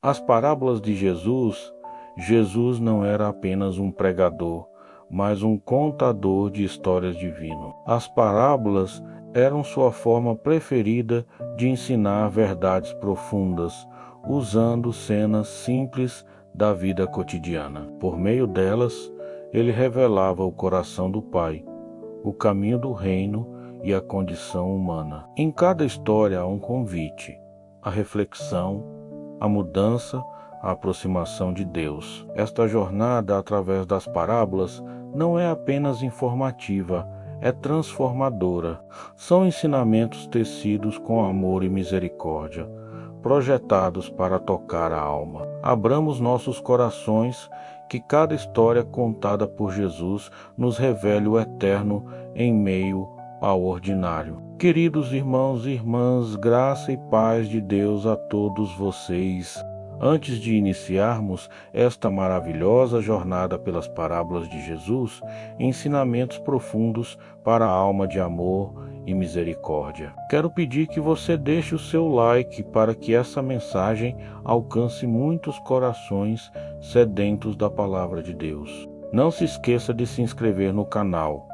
As parábolas de Jesus não era apenas um pregador, mas um contador de histórias divino. As parábolas eram sua forma preferida de ensinar verdades profundas, usando cenas simples da vida cotidiana. Por meio delas, ele revelava o coração do Pai, o caminho do reino e a condição humana. Em cada história há um convite, a reflexão, a mudança, a aproximação de Deus. Esta jornada através das parábolas não é apenas informativa, é transformadora. São ensinamentos tecidos com amor e misericórdia, projetados para tocar a alma. Abramos nossos corações, que cada história contada por Jesus nos revele o eterno em meio ao ordinário. Queridos irmãos e irmãs, graça e paz de Deus a todos vocês. Antes de iniciarmos esta maravilhosa jornada pelas parábolas de Jesus, ensinamentos profundos para a alma de amor e misericórdia. Quero pedir que você deixe o seu like para que essa mensagem alcance muitos corações sedentos da palavra de Deus. Não se esqueça de se inscrever no canal,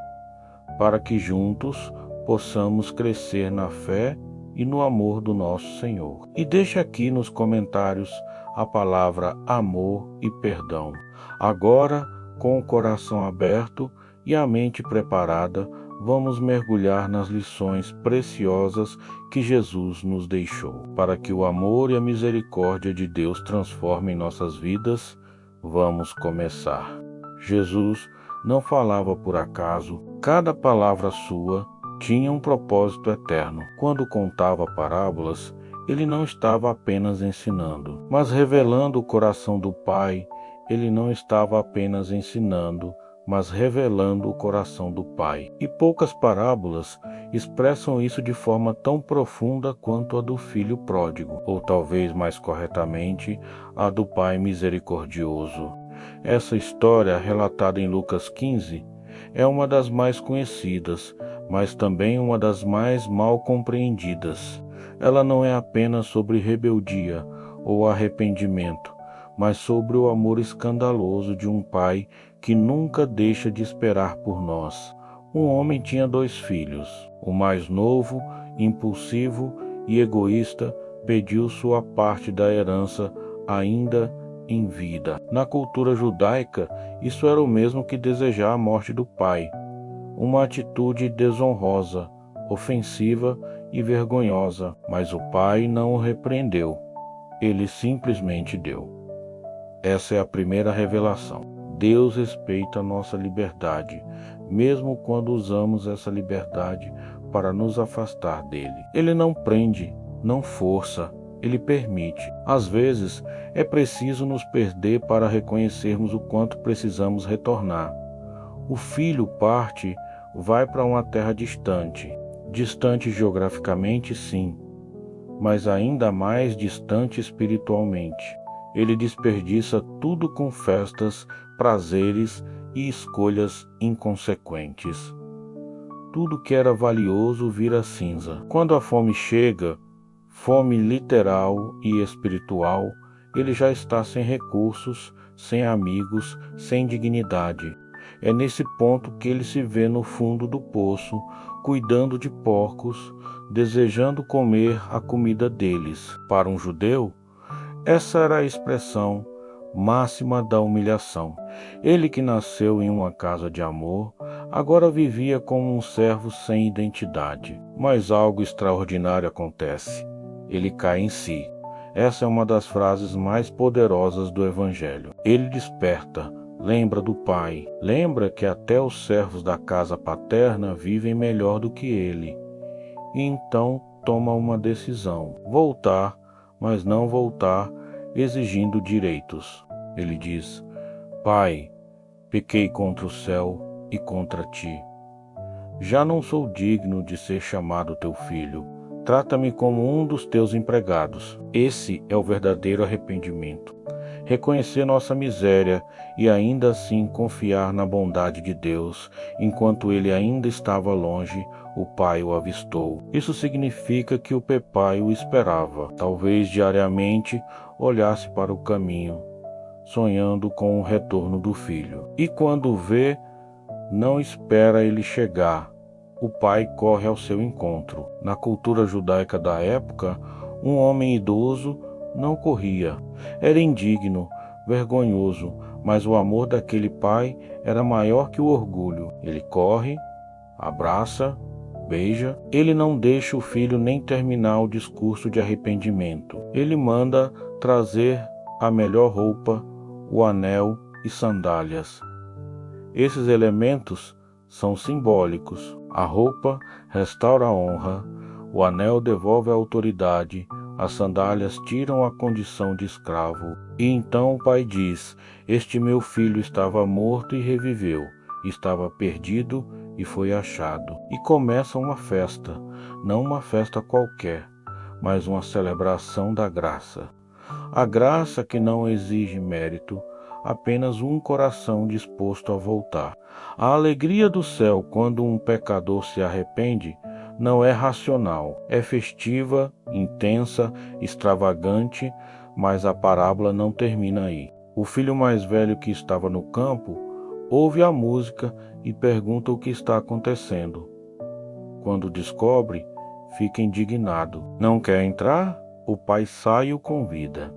para que juntos possamos crescer na fé e no amor do nosso Senhor. E deixe aqui nos comentários a palavra amor e perdão. Agora, com o coração aberto e a mente preparada, vamos mergulhar nas lições preciosas que Jesus nos deixou. Para que o amor e a misericórdia de Deus transformem nossas vidas, vamos começar. Jesus não falava por acaso. Cada palavra sua tinha um propósito eterno. Quando contava parábolas, ele não estava apenas ensinando, mas revelando o coração do Pai. Ele não estava apenas ensinando, mas revelando o coração do Pai. E poucas parábolas expressam isso de forma tão profunda quanto a do filho pródigo, ou talvez mais corretamente, a do Pai misericordioso. Essa história, relatada em Lucas 15, é uma das mais conhecidas, mas também uma das mais mal compreendidas. Ela não é apenas sobre rebeldia ou arrependimento, mas sobre o amor escandaloso de um pai que nunca deixa de esperar por nós. Um homem tinha 2 filhos. O mais novo, impulsivo e egoísta, pediu sua parte da herança ainda em vida. Na cultura judaica, isso era o mesmo que desejar a morte do pai, uma atitude desonrosa, ofensiva e vergonhosa, mas o pai não o repreendeu, ele simplesmente deu. Essa é a primeira revelação. Deus respeita a nossa liberdade, mesmo quando usamos essa liberdade para nos afastar dele. Ele não prende, não força, ele permite. Às vezes, é preciso nos perder para reconhecermos o quanto precisamos retornar. O filho parte, vai para uma terra distante. Distante geograficamente, sim, mas ainda mais distante espiritualmente. Ele desperdiça tudo com festas, prazeres e escolhas inconsequentes. Tudo que era valioso vira cinza. Quando a fome chega, fome literal e espiritual, ele já está sem recursos, sem amigos, sem dignidade. É nesse ponto que ele se vê no fundo do poço, cuidando de porcos, desejando comer a comida deles. Para um judeu, essa era a expressão máxima da humilhação. Ele que nasceu em uma casa de amor, agora vivia como um servo sem identidade. Mas algo extraordinário acontece. Ele cai em si. Essa é uma das frases mais poderosas do Evangelho. Ele desperta, lembra do Pai, lembra que até os servos da casa paterna vivem melhor do que ele. E então toma uma decisão: voltar, mas não voltar exigindo direitos. Ele diz: Pai, pequei contra o céu e contra ti. Já não sou digno de ser chamado teu filho. Trata-me como um dos teus empregados. Esse é o verdadeiro arrependimento. Reconhecer nossa miséria e ainda assim confiar na bondade de Deus. Enquanto ele ainda estava longe, o pai o avistou. Isso significa que o pai o esperava, talvez diariamente olhasse para o caminho, sonhando com o retorno do filho. E quando vê, não espera ele chegar. O pai corre ao seu encontro. Na cultura judaica da época, um homem idoso não corria. Era indigno, vergonhoso, mas o amor daquele pai era maior que o orgulho. Ele corre, abraça, beija. Ele não deixa o filho nem terminar o discurso de arrependimento. Ele manda trazer a melhor roupa, o anel e sandálias. Esses elementos são simbólicos. A roupa restaura a honra, o anel devolve a autoridade, as sandálias tiram a condição de escravo. E então o pai diz: este meu filho estava morto e reviveu, estava perdido e foi achado. E começa uma festa, não uma festa qualquer, mas uma celebração da graça. A graça que não exige mérito, apenas um coração disposto a voltar. A alegria do céu quando um pecador se arrepende não é racional, é festiva, intensa, extravagante, mas a parábola não termina aí. O filho mais velho que estava no campo ouve a música e pergunta o que está acontecendo. Quando descobre, fica indignado. Não quer entrar? O pai sai e o convida.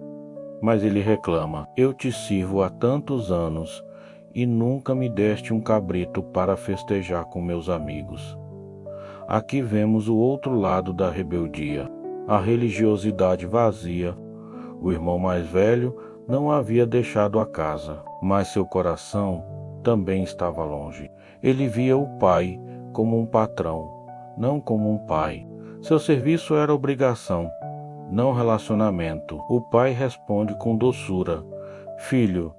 Mas ele reclama: eu te sirvo há tantos anos e nunca me deste um cabrito para festejar com meus amigos. Aqui vemos o outro lado da rebeldia, a religiosidade vazia. O irmão mais velho não havia deixado a casa, mas seu coração também estava longe. Ele via o pai como um patrão, não como um pai. Seu serviço era obrigação, não relacionamento. O pai responde com doçura: filho,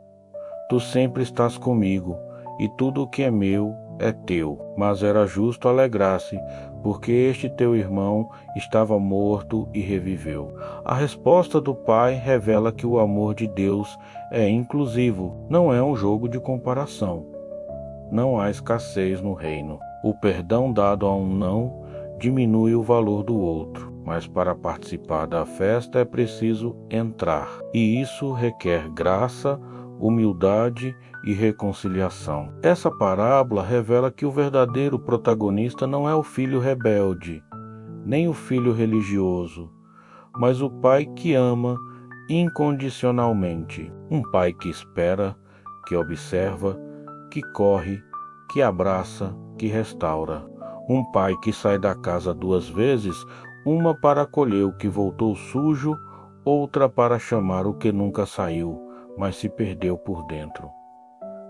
tu sempre estás comigo, e tudo o que é meu é teu. Mas era justo alegrar-se, porque este teu irmão estava morto e reviveu. A resposta do pai revela que o amor de Deus é inclusivo, não é um jogo de comparação. Não há escassez no reino. O perdão dado a um não diminui o valor do outro. Mas para participar da festa é preciso entrar, e isso requer graça, humildade e reconciliação. Essa parábola revela que o verdadeiro protagonista não é o filho rebelde, nem o filho religioso, mas o pai que ama incondicionalmente. Um pai que espera, que observa, que corre, que abraça, que restaura. Um pai que sai da casa 2 vezes, uma para acolher o que voltou sujo, outra para chamar o que nunca saiu, mas se perdeu por dentro.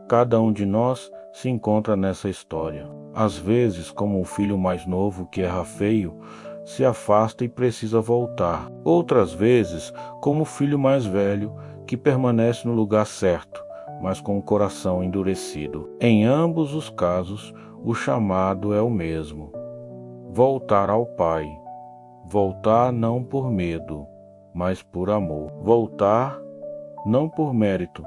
Cada um de nós se encontra nessa história. Às vezes, como o filho mais novo que erra feio, se afasta e precisa voltar. Outras vezes, como o filho mais velho que permanece no lugar certo, mas com o coração endurecido. Em ambos os casos, o chamado é o mesmo: voltar ao Pai. Voltar não por medo, mas por amor. Voltar não por mérito,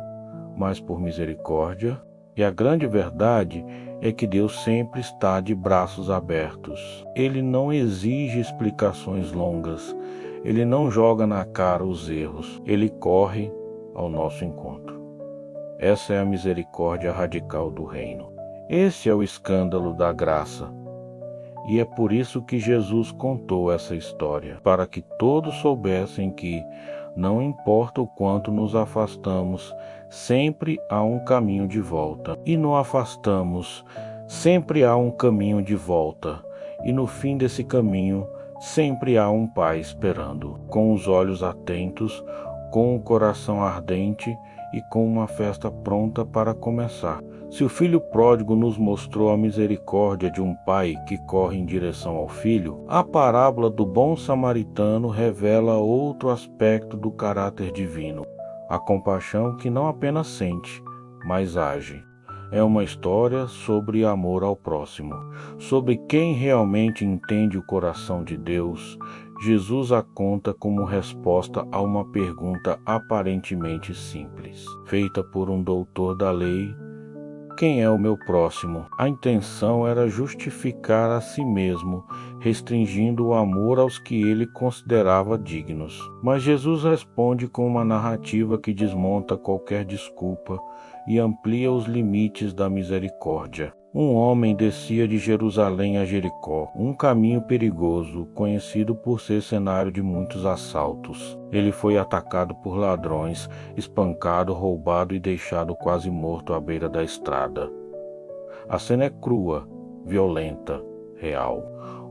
mas por misericórdia. E a grande verdade é que Deus sempre está de braços abertos. Ele não exige explicações longas. Ele não joga na cara os erros. Ele corre ao nosso encontro. Essa é a misericórdia radical do reino. Esse é o escândalo da graça. E é por isso que Jesus contou essa história, para que todos soubessem que, não importa o quanto nos afastamos, sempre há um caminho de volta. E no afastamos, sempre há um caminho de volta. E no fim desse caminho, sempre há um Pai esperando, com os olhos atentos, com o coração ardente e com uma festa pronta para começar. Se o filho pródigo nos mostrou a misericórdia de um pai que corre em direção ao filho, a parábola do bom samaritano revela outro aspecto do caráter divino, a compaixão que não apenas sente, mas age. É uma história sobre amor ao próximo, sobre quem realmente entende o coração de Deus. Jesus a conta como resposta a uma pergunta aparentemente simples, feita por um doutor da lei Quem é o meu próximo? A intenção era justificar a si mesmo, restringindo o amor aos que ele considerava dignos. Mas Jesus responde com uma narrativa que desmonta qualquer desculpa e amplia os limites da misericórdia. Um homem descia de Jerusalém a Jericó, um caminho perigoso, conhecido por ser cenário de muitos assaltos. Ele foi atacado por ladrões, espancado, roubado e deixado quase morto à beira da estrada. A cena é crua, violenta, real.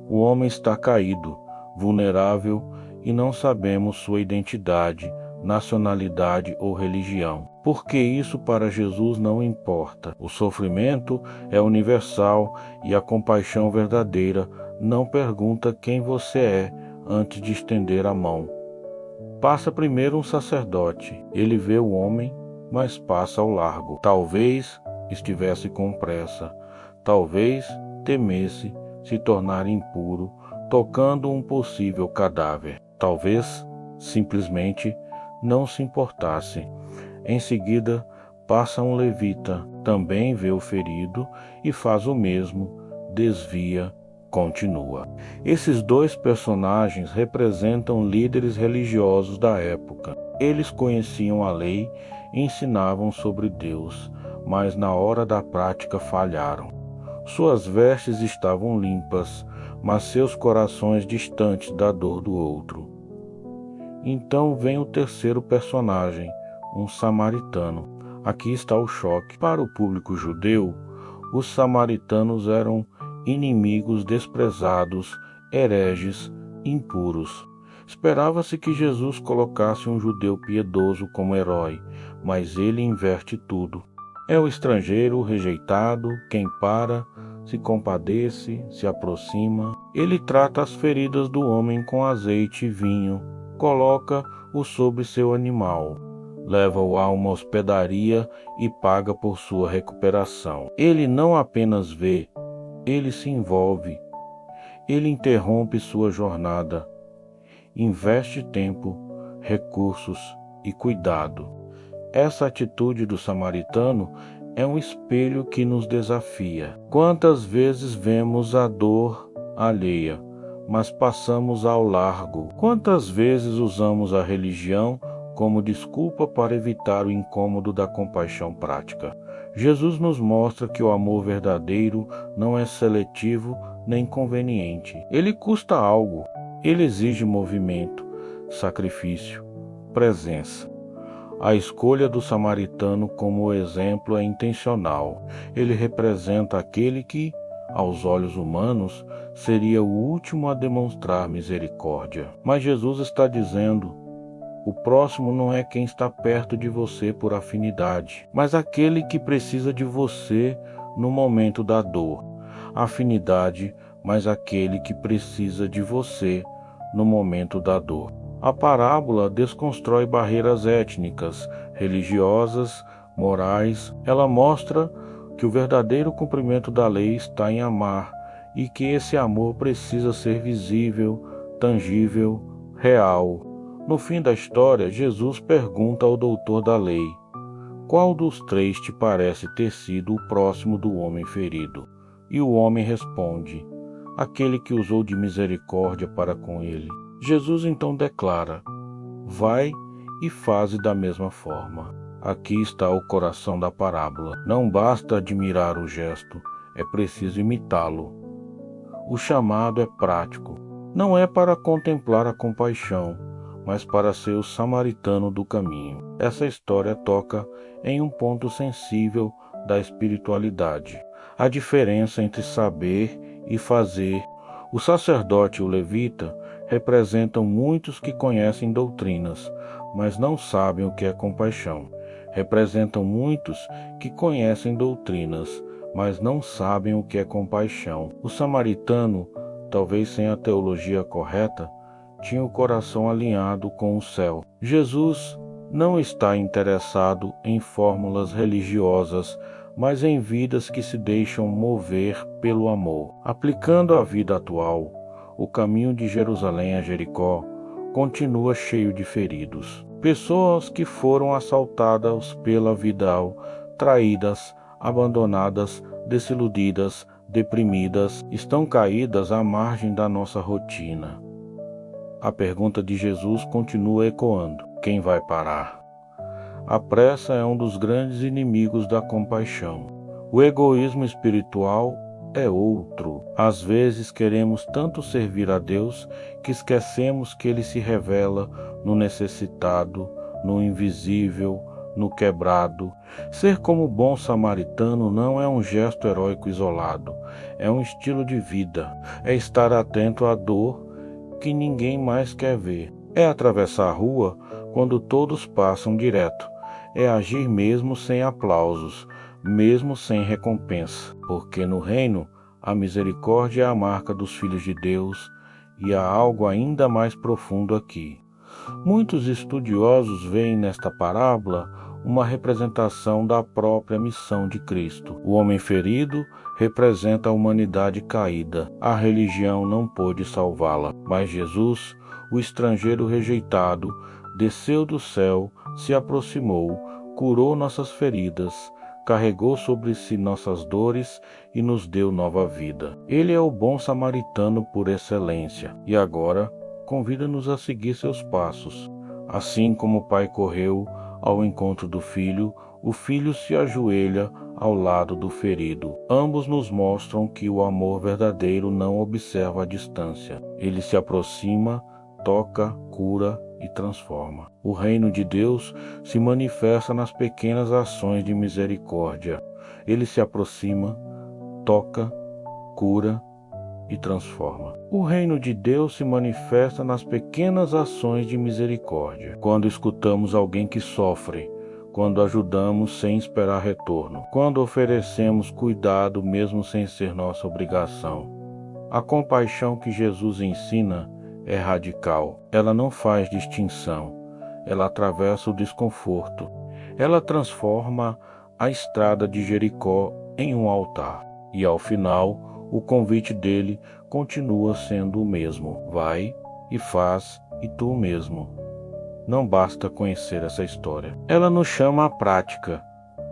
O homem está caído, vulnerável e não sabemos sua identidade, nacionalidade ou religião. Porque isso para Jesus não importa. O sofrimento é universal e a compaixão verdadeira não pergunta quem você é antes de estender a mão. Passa primeiro um sacerdote. Ele vê o homem, mas passa ao largo. Talvez estivesse com pressa. Talvez temesse se tornar impuro, tocando um possível cadáver. Talvez simplesmente não se importasse. Em seguida, passa um levita, também vê o ferido e faz o mesmo, desvia, continua. Esses dois personagens representam líderes religiosos da época. Eles conheciam a lei e ensinavam sobre Deus, mas na hora da prática falharam. Suas vestes estavam limpas, mas seus corações distantes da dor do outro. Então vem o terceiro personagem, um samaritano. Aqui está o choque. Para o público judeu, os samaritanos eram inimigos desprezados, hereges, impuros. Esperava-se que Jesus colocasse um judeu piedoso como herói, mas ele inverte tudo. É o estrangeiro rejeitado, quem para, se compadece, se aproxima. Ele trata as feridas do homem com azeite e vinho, coloca-o sobre seu animal, leva-o a uma hospedaria e paga por sua recuperação. Ele não apenas vê, ele se envolve. Ele interrompe sua jornada, investe tempo, recursos e cuidado. Essa atitude do samaritano é um espelho que nos desafia. Quantas vezes vemos a dor alheia, mas passamos ao largo? Quantas vezes usamos a religião como desculpa para evitar o incômodo da compaixão prática? Jesus nos mostra que o amor verdadeiro não é seletivo nem conveniente. Ele custa algo, ele exige movimento, sacrifício, presença. A escolha do samaritano como exemplo é intencional. Ele representa aquele que, aos olhos humanos, seria o último a demonstrar misericórdia. Mas Jesus está dizendo: o próximo não é quem está perto de você por afinidade, mas aquele que precisa de você no momento da dor. Afinidade, mas aquele que precisa de você no momento da dor. A parábola desconstrói barreiras étnicas, religiosas, morais. Ela mostra que o verdadeiro cumprimento da lei está em amar e que esse amor precisa ser visível, tangível, real. No fim da história, Jesus pergunta ao doutor da lei: qual dos três te parece ter sido o próximo do homem ferido? E o homem responde: aquele que usou de misericórdia para com ele. Jesus então declara: vai e faze da mesma forma. Aqui está o coração da parábola. Não basta admirar o gesto, é preciso imitá-lo. O chamado é prático. Não é para contemplar a compaixão, mas para ser o samaritano do caminho. Essa história toca em um ponto sensível da espiritualidade: a diferença entre saber e fazer. O sacerdote e o levita representam muitos que conhecem doutrinas, mas não sabem o que é compaixão. Representam muitos que conhecem doutrinas, mas não sabem o que é compaixão. O samaritano, talvez sem a teologia correta, tinha o coração alinhado com o céu. Jesus não está interessado em fórmulas religiosas, mas em vidas que se deixam mover pelo amor. Aplicando a vida atual, o caminho de Jerusalém a Jericó continua cheio de feridos. Pessoas que foram assaltadas pela Vidal, traídas, abandonadas, desiludidas, deprimidas, estão caídas à margem da nossa rotina. A pergunta de Jesus continua ecoando: quem vai parar? A pressa é um dos grandes inimigos da compaixão. O egoísmo espiritual é outro. Às vezes queremos tanto servir a Deus que esquecemos que Ele se revela no necessitado, no invisível, no quebrado. Ser como bom samaritano não é um gesto heróico isolado, é um estilo de vida, é estar atento à dor que ninguém mais quer ver, é atravessar a rua quando todos passam direto, é agir mesmo sem aplausos, mesmo sem recompensa, porque no reino a misericórdia é a marca dos filhos de Deus e há algo ainda mais profundo aqui. Muitos estudiosos veem nesta parábola uma representação da própria missão de Cristo. O homem ferido representa a humanidade caída. A religião não pôde salvá-la, mas Jesus, o estrangeiro rejeitado, desceu do céu, se aproximou, curou nossas feridas, carregou sobre si nossas dores e nos deu nova vida. Ele é o bom samaritano por excelência e agora convida-nos a seguir seus passos. Assim como o pai correu ao encontro do filho, o filho se ajoelha ao lado do ferido. Ambos nos mostram que o amor verdadeiro não observa a distância. Ele se aproxima, toca, cura e transforma. O reino de Deus se manifesta nas pequenas ações de misericórdia. Ele se aproxima, toca, cura e transforma. O reino de Deus se manifesta nas pequenas ações de misericórdia. Quando escutamos alguém que sofre, quando ajudamos sem esperar retorno, quando oferecemos cuidado mesmo sem ser nossa obrigação. A compaixão que Jesus ensina é radical. Ela não faz distinção. Ela atravessa o desconforto. Ela transforma a estrada de Jericó em um altar. E ao final, o convite dele continua sendo o mesmo. Vai e faz e tu mesmo. Não basta conhecer essa história. Ela nos chama à prática.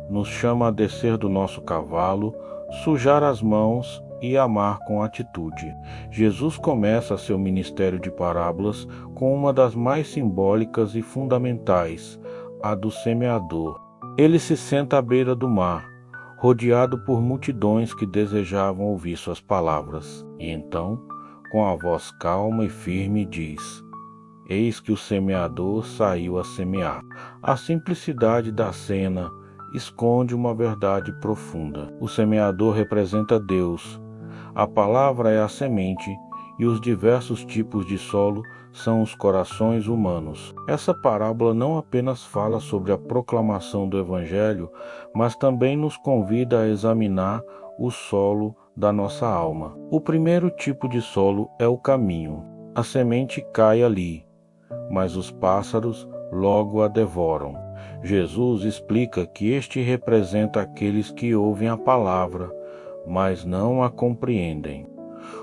Nos chama a descer do nosso cavalo, sujar as mãos e amar com atitude. Jesus começa seu ministério de parábolas com uma das mais simbólicas e fundamentais, a do semeador. Ele se senta à beira do mar, rodeado por multidões que desejavam ouvir suas palavras. E então, com a voz calma e firme, diz: Eis que o semeador saiu a semear. A simplicidade da cena esconde uma verdade profunda. O semeador representa Deus. A palavra é a semente e os diversos tipos de solo são os corações humanos. Essa parábola não apenas fala sobre a proclamação do Evangelho, mas também nos convida a examinar o solo da nossa alma. O primeiro tipo de solo é o caminho. A semente cai ali, mas os pássaros logo a devoram. Jesus explica que este representa aqueles que ouvem a palavra, mas não a compreendem.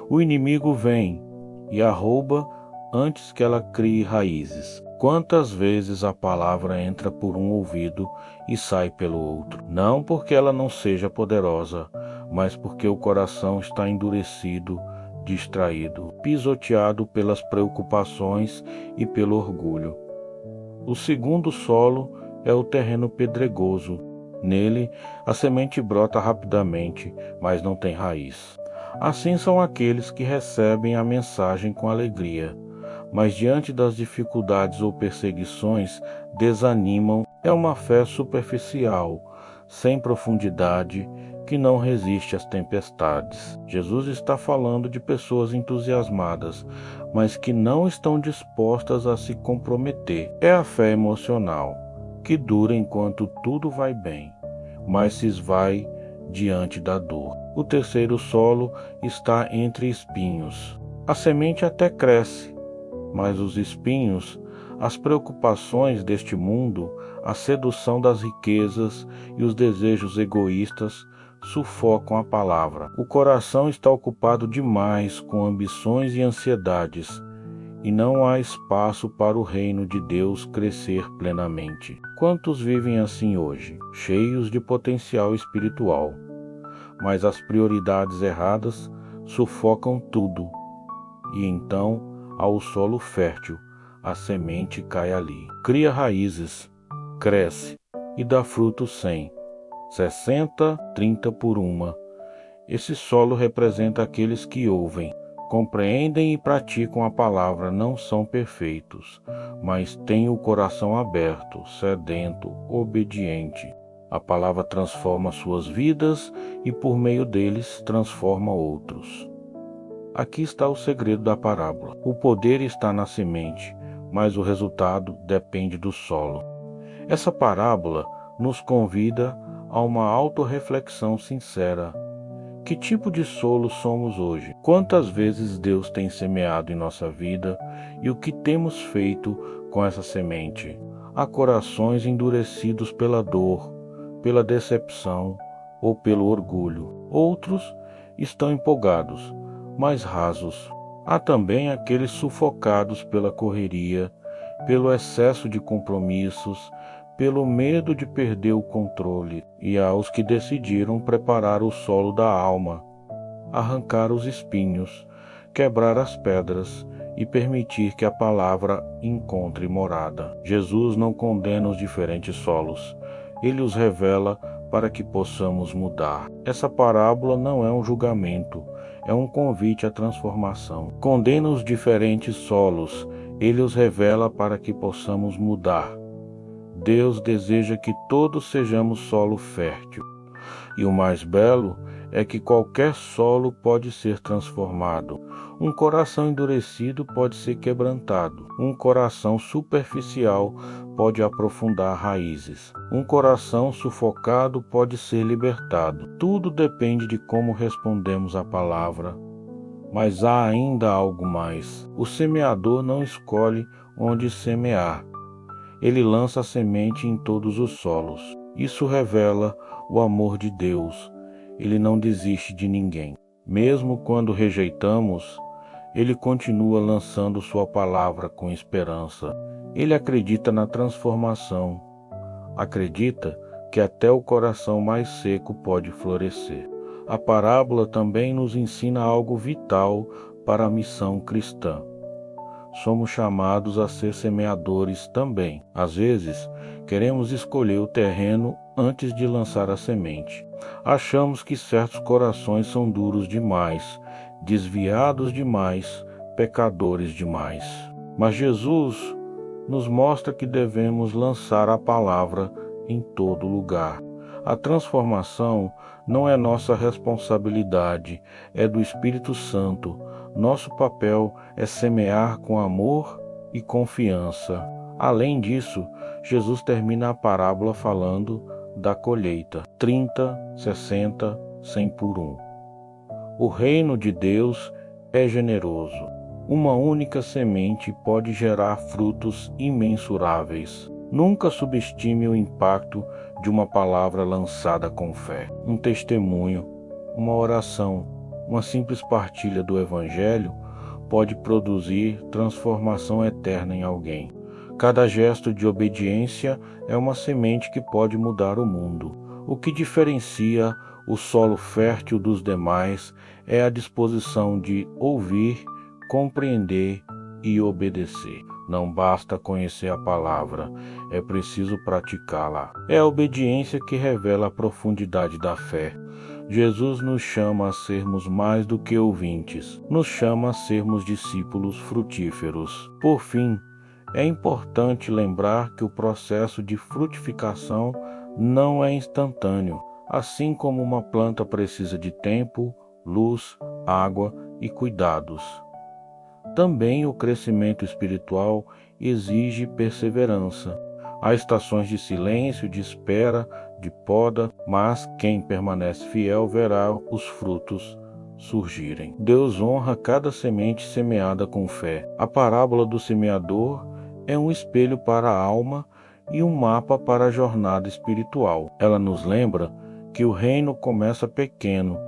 O inimigo vem e a rouba antes que ela crie raízes. Quantas vezes a palavra entra por um ouvido e sai pelo outro? Não porque ela não seja poderosa, mas porque o coração está endurecido, distraído, pisoteado pelas preocupações e pelo orgulho. O segundo solo é o terreno pedregoso. Nele, a semente brota rapidamente, mas não tem raiz. Assim são aqueles que recebem a mensagem com alegria, mas diante das dificuldades ou perseguições, desanimam. É uma fé superficial, sem profundidade, que não resiste às tempestades. Jesus está falando de pessoas entusiasmadas, mas que não estão dispostas a se comprometer. É a fé emocional, que dura enquanto tudo vai bem, mas se esvai diante da dor. O terceiro solo está entre espinhos. A semente até cresce, mas os espinhos, as preocupações deste mundo, a sedução das riquezas e os desejos egoístas sufocam a palavra. O coração está ocupado demais com ambições e ansiedades, e não há espaço para o reino de Deus crescer plenamente. Quantos vivem assim hoje, cheios de potencial espiritual, mas as prioridades erradas sufocam tudo, e então, ao solo fértil, a semente cai ali. Cria raízes, cresce e dá frutos 100, 60, 30 por uma. Esse solo representa aqueles que ouvem, compreendem e praticam a palavra. Não são perfeitos, mas têm o coração aberto, sedento, obediente. A palavra transforma suas vidas e por meio deles transforma outros. Aqui está o segredo da parábola. O poder está na semente, mas o resultado depende do solo. Essa parábola nos convida a uma autorreflexão sincera. Que tipo de solo somos hoje? Quantas vezes Deus tem semeado em nossa vida e o que temos feito com essa semente? Há corações endurecidos pela dor, pela decepção ou pelo orgulho. Outros estão empolgados, mas rasos. Há também aqueles sufocados pela correria, pelo excesso de compromissos, pelo medo de perder o controle, e há os que decidiram preparar o solo da alma, arrancar os espinhos, quebrar as pedras e permitir que a palavra encontre morada. Jesus não condena os diferentes solos, ele os revela para que possamos mudar. Essa parábola não é um julgamento, é um convite à transformação. Condena os diferentes solos, ele os revela para que possamos mudar. Deus deseja que todos sejamos solo fértil. E o mais belo é que qualquer solo pode ser transformado. Um coração endurecido pode ser quebrantado. Um coração superficial pode aprofundar raízes. Um coração sufocado pode ser libertado. Tudo depende de como respondemos à palavra. Mas há ainda algo mais. O semeador não escolhe onde semear. Ele lança a semente em todos os solos. Isso revela o amor de Deus. Ele não desiste de ninguém. Mesmo quando rejeitamos, ele continua lançando sua palavra com esperança. Ele acredita na transformação. Acredita que até o coração mais seco pode florescer. A parábola também nos ensina algo vital para a missão cristã. Somos chamados a ser semeadores também. Às vezes, queremos escolher o terreno antes de lançar a semente. Achamos que certos corações são duros demais, desviados demais, pecadores demais. Mas Jesus nos mostra que devemos lançar a palavra em todo lugar. A transformação não é nossa responsabilidade, é do Espírito Santo. Nosso papel é semear com amor e confiança. Além disso, Jesus termina a parábola falando da colheita: 30, 60, 100 por um. O reino de Deus é generoso. Uma única semente pode gerar frutos imensuráveis. Nunca subestime o impacto de uma palavra lançada com fé. Um testemunho, uma oração, uma simples partilha do Evangelho pode produzir transformação eterna em alguém. Cada gesto de obediência é uma semente que pode mudar o mundo. O que diferencia o solo fértil dos demais é a disposição de ouvir, compreender e obedecer. Não basta conhecer a palavra, é preciso praticá-la. É a obediência que revela a profundidade da fé. Jesus nos chama a sermos mais do que ouvintes, nos chama a sermos discípulos frutíferos. Por fim, é importante lembrar que o processo de frutificação não é instantâneo. Assim como uma planta precisa de tempo, luz, água e cuidados, também o crescimento espiritual exige perseverança. Há estações de silêncio, de espera, de poda, mas quem permanece fiel verá os frutos surgirem. Deus honra cada semente semeada com fé. A parábola do semeador é um espelho para a alma e um mapa para a jornada espiritual. Ela nos lembra que o reino começa pequeno,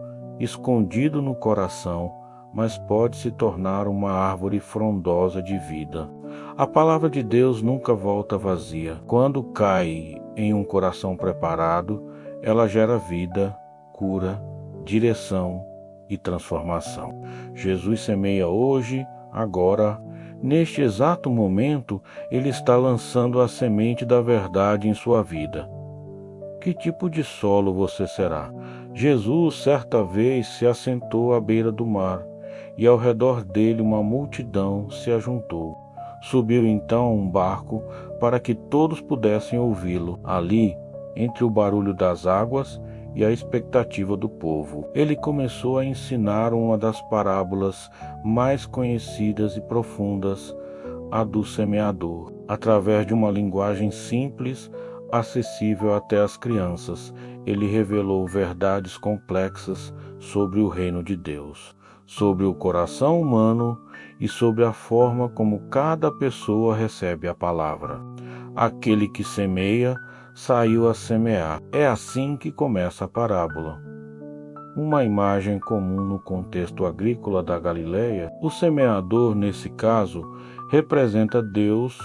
escondido no coração, mas pode se tornar uma árvore frondosa de vida. A palavra de Deus nunca volta vazia. Quando cai em um coração preparado, ela gera vida, cura, direção e transformação. Jesus semeia hoje, agora, neste exato momento, Ele está lançando a semente da verdade em sua vida. Que tipo de solo você será? Jesus, certa vez, se assentou à beira do mar, e ao redor dele uma multidão se ajuntou. Subiu então um barco para que todos pudessem ouvi-lo. Ali, entre o barulho das águas e a expectativa do povo, ele começou a ensinar uma das parábolas mais conhecidas e profundas, a do semeador, através de uma linguagem simples, acessível até às crianças. Ele revelou verdades complexas sobre o reino de Deus, sobre o coração humano e sobre a forma como cada pessoa recebe a palavra. Aquele que semeia saiu a semear. É assim que começa a parábola. Uma imagem comum no contexto agrícola da Galileia, o semeador, nesse caso, representa Deus,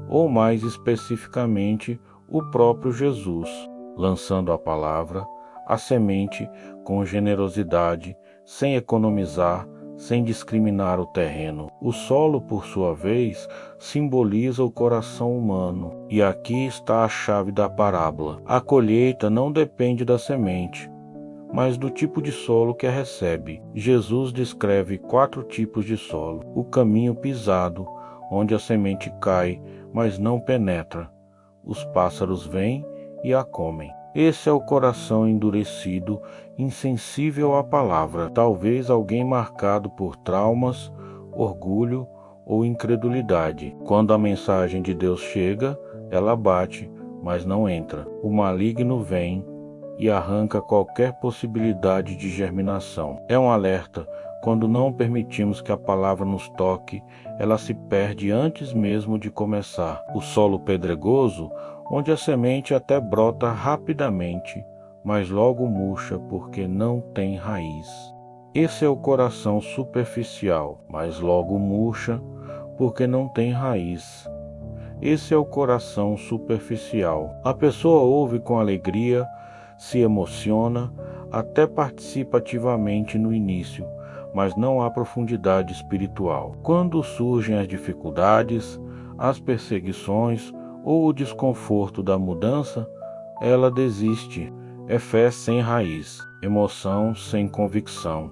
ou mais especificamente, o próprio Jesus, lançando a palavra, a semente, com generosidade, sem economizar, sem discriminar o terreno. O solo, por sua vez, simboliza o coração humano, e aqui está a chave da parábola. A colheita não depende da semente, mas do tipo de solo que a recebe. Jesus descreve 4 tipos de solo: o caminho pisado, onde a semente cai, mas não penetra. Os pássaros vêm e a comem. Esse é o coração endurecido, insensível à palavra, talvez alguém marcado por traumas, orgulho ou incredulidade. Quando a mensagem de Deus chega, ela bate, mas não entra. O maligno vem e arranca qualquer possibilidade de germinação. É um alerta. Quando não permitimos que a palavra nos toque, ela se perde antes mesmo de começar. O solo pedregoso, onde a semente até brota rapidamente, mas logo murcha porque não tem raiz. Esse é o coração superficial, mas logo murcha porque não tem raiz. Esse é o coração superficial. A pessoa ouve com alegria, se emociona, até participa ativamente no início, mas não há profundidade espiritual. Quando surgem as dificuldades, as perseguições ou o desconforto da mudança, ela desiste. É fé sem raiz, emoção sem convicção,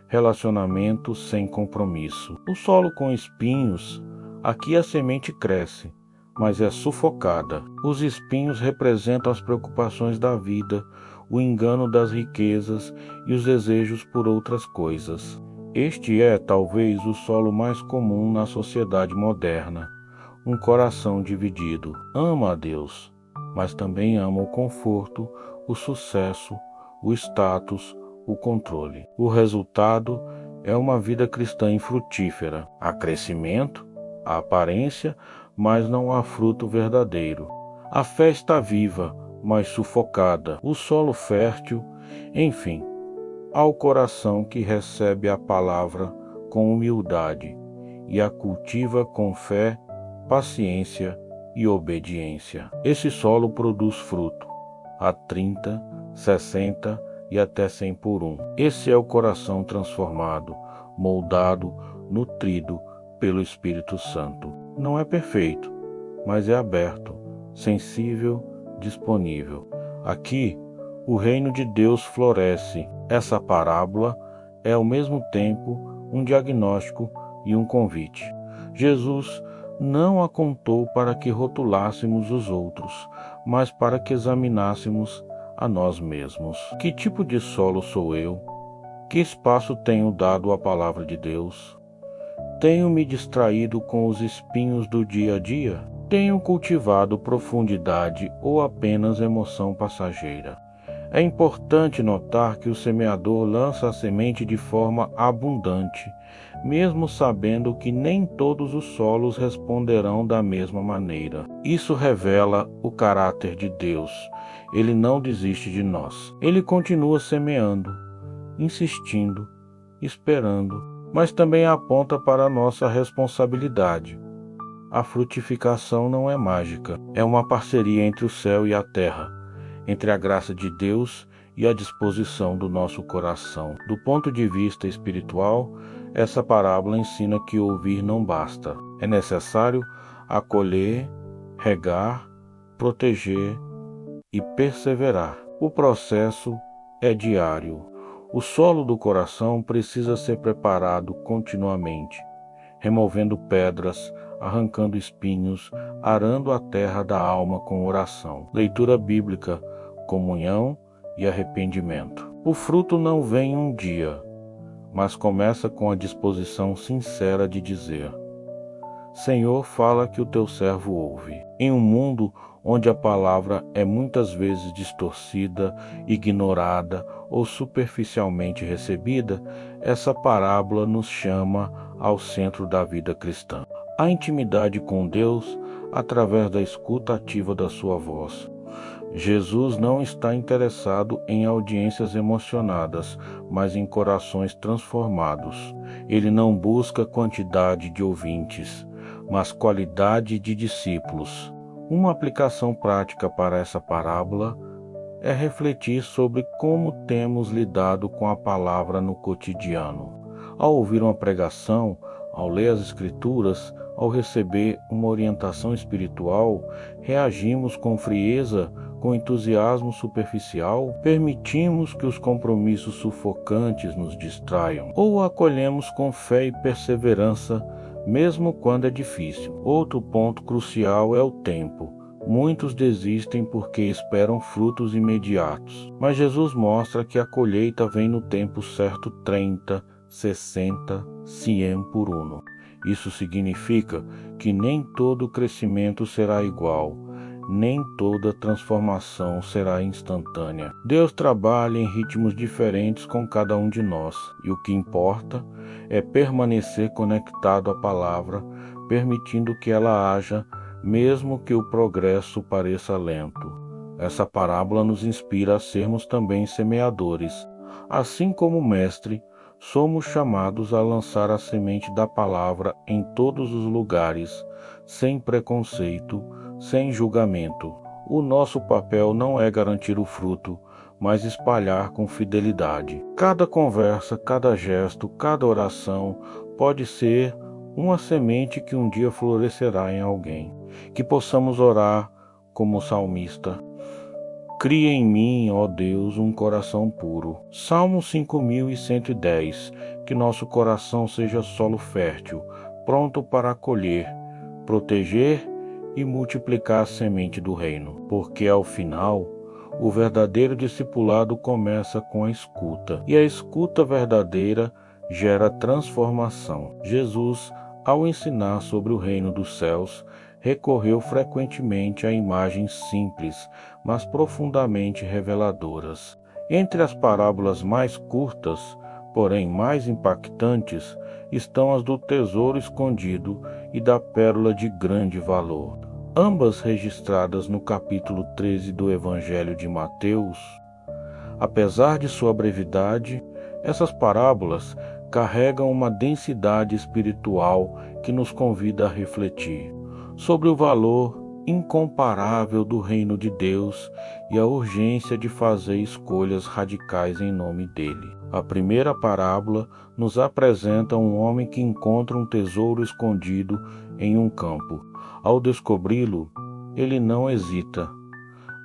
relacionamento sem compromisso. O solo com espinhos, aqui a semente cresce, mas é sufocada. Os espinhos representam as preocupações da vida, o engano das riquezas e os desejos por outras coisas. Este é, talvez, o solo mais comum na sociedade moderna. Um coração dividido. Ama a Deus, mas também ama o conforto, o sucesso, o status, o controle. O resultado é uma vida cristã infrutífera. Há crescimento, há aparência, mas não há fruto verdadeiro. A fé está viva, mas sufocada. O solo fértil, enfim, ao coração que recebe a palavra com humildade e a cultiva com fé, paciência e obediência. Esse solo produz fruto, a 30, 60 e até 100 por 1. Esse é o coração transformado, moldado, nutrido pelo Espírito Santo. Não é perfeito, mas é aberto, sensível, disponível. Aqui, o reino de Deus floresce. Essa parábola é ao mesmo tempo um diagnóstico e um convite. Jesus não a contou para que rotulássemos os outros, mas para que examinássemos a nós mesmos. Que tipo de solo sou eu? Que espaço tenho dado à palavra de Deus? Tenho me distraído com os espinhos do dia a dia? Tenho cultivado profundidade ou apenas emoção passageira? É importante notar que o semeador lança a semente de forma abundante, mesmo sabendo que nem todos os solos responderão da mesma maneira. Isso revela o caráter de Deus. Ele não desiste de nós. Ele continua semeando, insistindo, esperando, mas também aponta para a nossa responsabilidade. A frutificação não é mágica, é uma parceria entre o céu e a terra, entre a graça de Deus e a disposição do nosso coração. Do ponto de vista espiritual, essa parábola ensina que ouvir não basta. É necessário acolher, regar, proteger e perseverar. O processo é diário. O solo do coração precisa ser preparado continuamente, removendo pedras, arrancando espinhos, arando a terra da alma com oração, leitura bíblica, comunhão e arrependimento. O fruto não vem um dia, mas começa com a disposição sincera de dizer: Senhor, fala que o teu servo ouve. Em um mundo onde a palavra é muitas vezes distorcida, ignorada ou superficialmente recebida, essa parábola nos chama ao centro da vida cristã. A intimidade com Deus através da escuta ativa da sua voz. Jesus não está interessado em audiências emocionadas, mas em corações transformados. Ele não busca quantidade de ouvintes, mas qualidade de discípulos. Uma aplicação prática para essa parábola é refletir sobre como temos lidado com a palavra no cotidiano. Ao ouvir uma pregação, ao ler as Escrituras, ao receber uma orientação espiritual, reagimos com frieza, com entusiasmo superficial, permitimos que os compromissos sufocantes nos distraiam, ou acolhemos com fé e perseverança, mesmo quando é difícil. Outro ponto crucial é o tempo. Muitos desistem porque esperam frutos imediatos, mas Jesus mostra que a colheita vem no tempo certo, 30, 60, 100 por uno. Isso significa que nem todo crescimento será igual, nem toda transformação será instantânea. Deus trabalha em ritmos diferentes com cada um de nós, e o que importa é permanecer conectado à palavra, permitindo que ela haja, mesmo que o progresso pareça lento. Essa parábola nos inspira a sermos também semeadores. Assim como o Mestre, somos chamados a lançar a semente da palavra em todos os lugares, sem preconceito, sem julgamento. O nosso papel não é garantir o fruto, mas espalhar com fidelidade. Cada conversa, cada gesto, cada oração pode ser uma semente que um dia florescerá em alguém. Que possamos orar como o salmista: cria em mim, ó Deus, um coração puro. Salmo 5110. Que nosso coração seja solo fértil, pronto para acolher, proteger e multiplicar a semente do reino. Porque ao final, o verdadeiro discipulado começa com a escuta, e a escuta verdadeira gera transformação. Jesus, ao ensinar sobre o reino dos céus, recorreu frequentemente a imagens simples, mas profundamente reveladoras. Entre as parábolas mais curtas, porém mais impactantes, estão as do tesouro escondido e da pérola de grande valor. Ambas registradas no capítulo 13 do Evangelho de Mateus. Apesar de sua brevidade, essas parábolas carregam uma densidade espiritual que nos convida a refletir sobre o valor incomparável do reino de Deus e a urgência de fazer escolhas radicais em nome dele. A primeira parábola nos apresenta um homem que encontra um tesouro escondido em um campo. Ao descobri-lo, ele não hesita.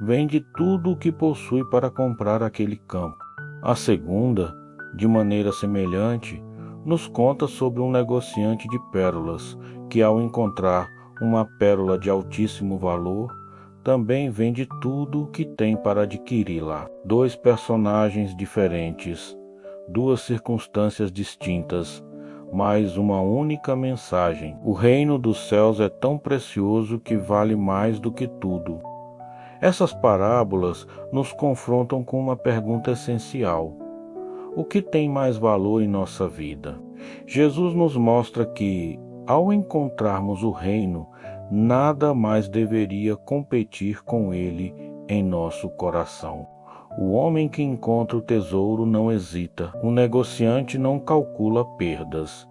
Vende tudo o que possui para comprar aquele campo. A segunda, de maneira semelhante, nos conta sobre um negociante de pérolas que, ao encontrar uma pérola de altíssimo valor, também vende tudo o que tem para adquiri-la. Dois personagens diferentes, duas circunstâncias distintas, mas uma única mensagem. O reino dos céus é tão precioso que vale mais do que tudo. Essas parábolas nos confrontam com uma pergunta essencial: o que tem mais valor em nossa vida? Jesus nos mostra que, ao encontrarmos o reino, nada mais deveria competir com ele em nosso coração. O homem que encontra o tesouro não hesita. O negociante não calcula perdas.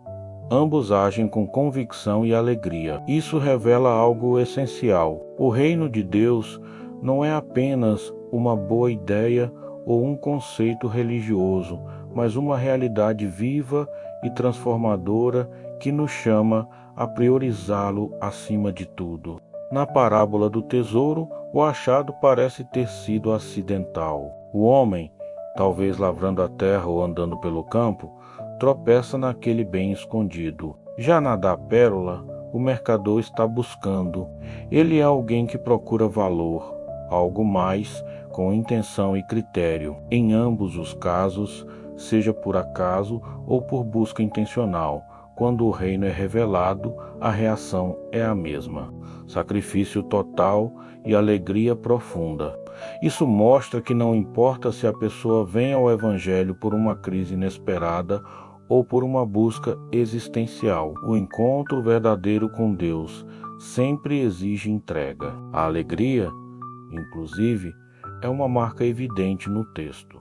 Ambos agem com convicção e alegria. Isso revela algo essencial. O reino de Deus não é apenas uma boa ideia ou um conceito religioso, mas uma realidade viva e transformadora que nos chama a priorizá-lo acima de tudo. Na parábola do tesouro, o achado parece ter sido acidental. O homem, talvez lavrando a terra ou andando pelo campo, tropeça naquele bem escondido. Já na da pérola, o mercador está buscando. Ele é alguém que procura valor, algo mais, com intenção e critério. Em ambos os casos, seja por acaso ou por busca intencional, quando o reino é revelado, a reação é a mesma: sacrifício total e alegria profunda. Isso mostra que não importa se a pessoa vem ao Evangelho por uma crise inesperada ou por uma busca existencial. O encontro verdadeiro com Deus sempre exige entrega. A alegria, inclusive, é uma marca evidente no texto.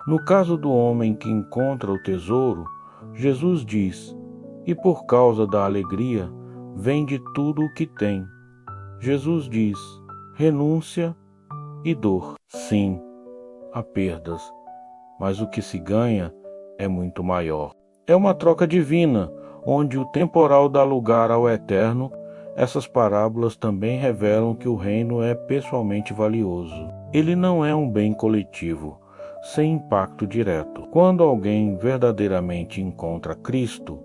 No caso do homem que encontra o tesouro, Jesus diz: "E por causa da alegria, vende tudo o que tem." Jesus diz: renúncia e dor. Sim, há perdas, mas o que se ganha é muito maior. É uma troca divina, onde o temporal dá lugar ao eterno. Essas parábolas também revelam que o reino é pessoalmente valioso. Ele não é um bem coletivo, sem impacto direto. Quando alguém verdadeiramente encontra Cristo,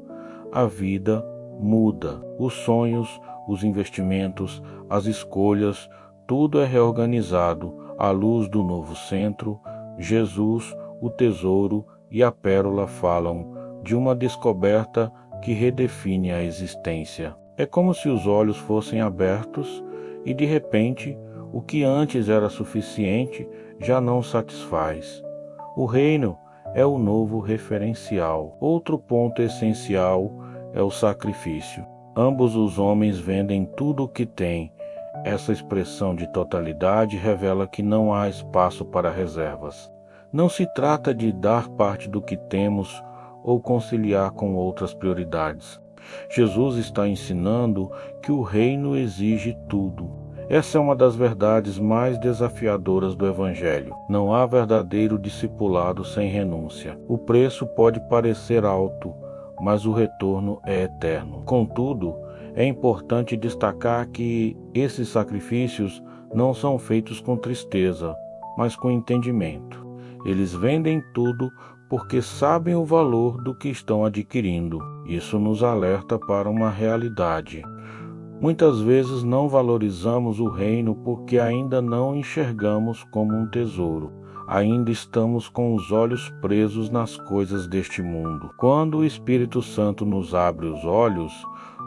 a vida muda. Os sonhos, os investimentos, as escolhas, tudo é reorganizado à luz do novo centro. Jesus, o tesouro e a pérola falam de uma descoberta que redefine a existência. É como se os olhos fossem abertos e, de repente, o que antes era suficiente já não satisfaz. O reino é o novo referencial. Outro ponto essencial é o sacrifício. Ambos os homens vendem tudo o que têm. Essa expressão de totalidade revela que não há espaço para reservas. Não se trata de dar parte do que temos ou conciliar com outras prioridades. Jesus está ensinando que o reino exige tudo. Essa é uma das verdades mais desafiadoras do Evangelho. Não há verdadeiro discipulado sem renúncia. O preço pode parecer alto, mas o retorno é eterno. Contudo, é importante destacar que esses sacrifícios não são feitos com tristeza, mas com entendimento. Eles vendem tudo porque sabem o valor do que estão adquirindo. Isso nos alerta para uma realidade. Muitas vezes não valorizamos o reino porque ainda não enxergamos como um tesouro. Ainda estamos com os olhos presos nas coisas deste mundo. Quando o Espírito Santo nos abre os olhos,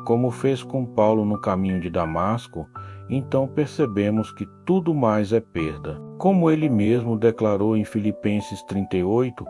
como fez com Paulo no caminho de Damasco, então percebemos que tudo mais é perda. Como ele mesmo declarou em Filipenses 38,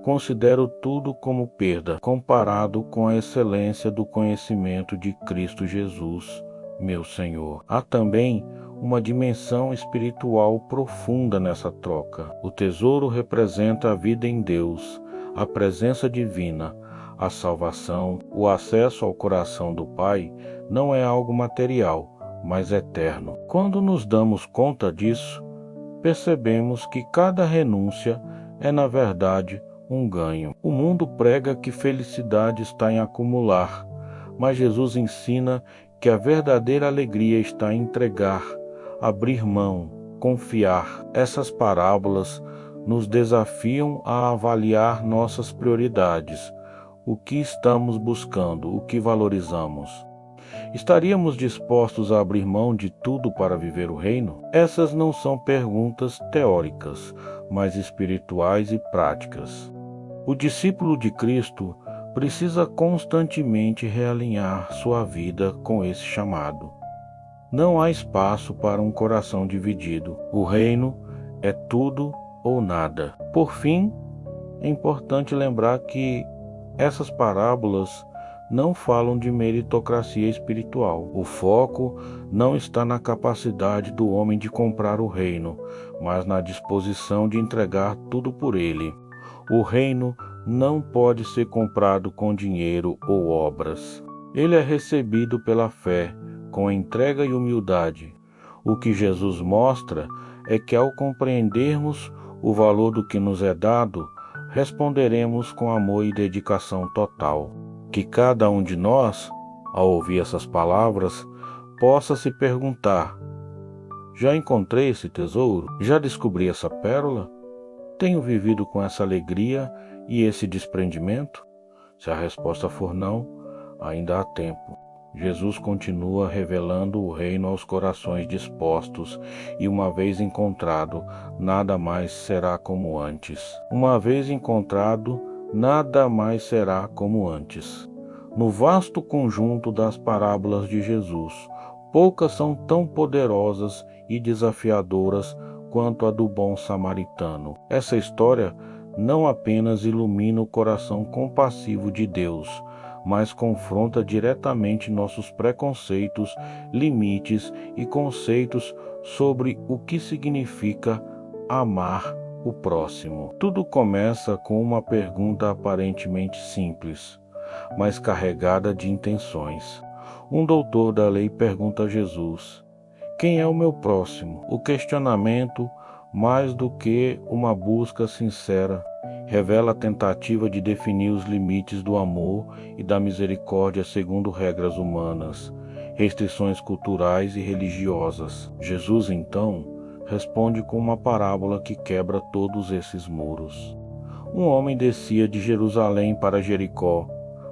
considero tudo como perda, comparado com a excelência do conhecimento de Cristo Jesus, meu Senhor. Há também uma dimensão espiritual profunda nessa troca. O tesouro representa a vida em Deus, a presença divina, a salvação. O acesso ao coração do Pai não é algo material, mas eterno. Quando nos damos conta disso, percebemos que cada renúncia é, na verdade, um ganho. O mundo prega que felicidade está em acumular, mas Jesus ensina que a verdadeira alegria está em entregar, abrir mão, confiar. Essas parábolas nos desafiam a avaliar nossas prioridades, o que estamos buscando, o que valorizamos. Estaríamos dispostos a abrir mão de tudo para viver o reino? Essas não são perguntas teóricas, mas espirituais e práticas. O discípulo de Cristo precisa constantemente realinhar sua vida com esse chamado. Não há espaço para um coração dividido. O reino é tudo ou nada. Por fim, é importante lembrar que essas parábolas não falam de meritocracia espiritual. O foco não está na capacidade do homem de comprar o reino, mas na disposição de entregar tudo por ele. O reino não pode ser comprado com dinheiro ou obras. Ele é recebido pela fé, com entrega e humildade. O que Jesus mostra é que, ao compreendermos o valor do que nos é dado, responderemos com amor e dedicação total. Que cada um de nós, ao ouvir essas palavras, possa se perguntar: já encontrei esse tesouro? Já descobri essa pérola? Tenho vivido com essa alegria e esse desprendimento? Se a resposta for não, ainda há tempo. Jesus continua revelando o reino aos corações dispostos, e uma vez encontrado, nada mais será como antes. Uma vez encontrado, nada mais será como antes. No vasto conjunto das parábolas de Jesus, poucas são tão poderosas e desafiadoras quanto a do bom samaritano. Essa história não apenas ilumina o coração compassivo de Deus, mas confronta diretamente nossos preconceitos, limites e conceitos sobre o que significa amar o próximo. Tudo começa com uma pergunta aparentemente simples, mas carregada de intenções. Um doutor da lei pergunta a Jesus: quem é o meu próximo? O questionamento, mais do que uma busca sincera, revela a tentativa de definir os limites do amor e da misericórdia segundo regras humanas, restrições culturais e religiosas. Jesus, então, responde com uma parábola que quebra todos esses muros. Um homem descia de Jerusalém para Jericó,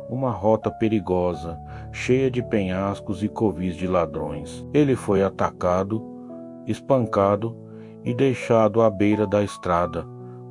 uma rota perigosa, cheia de penhascos e covis de ladrões. Ele foi atacado, espancado e deixado à beira da estrada,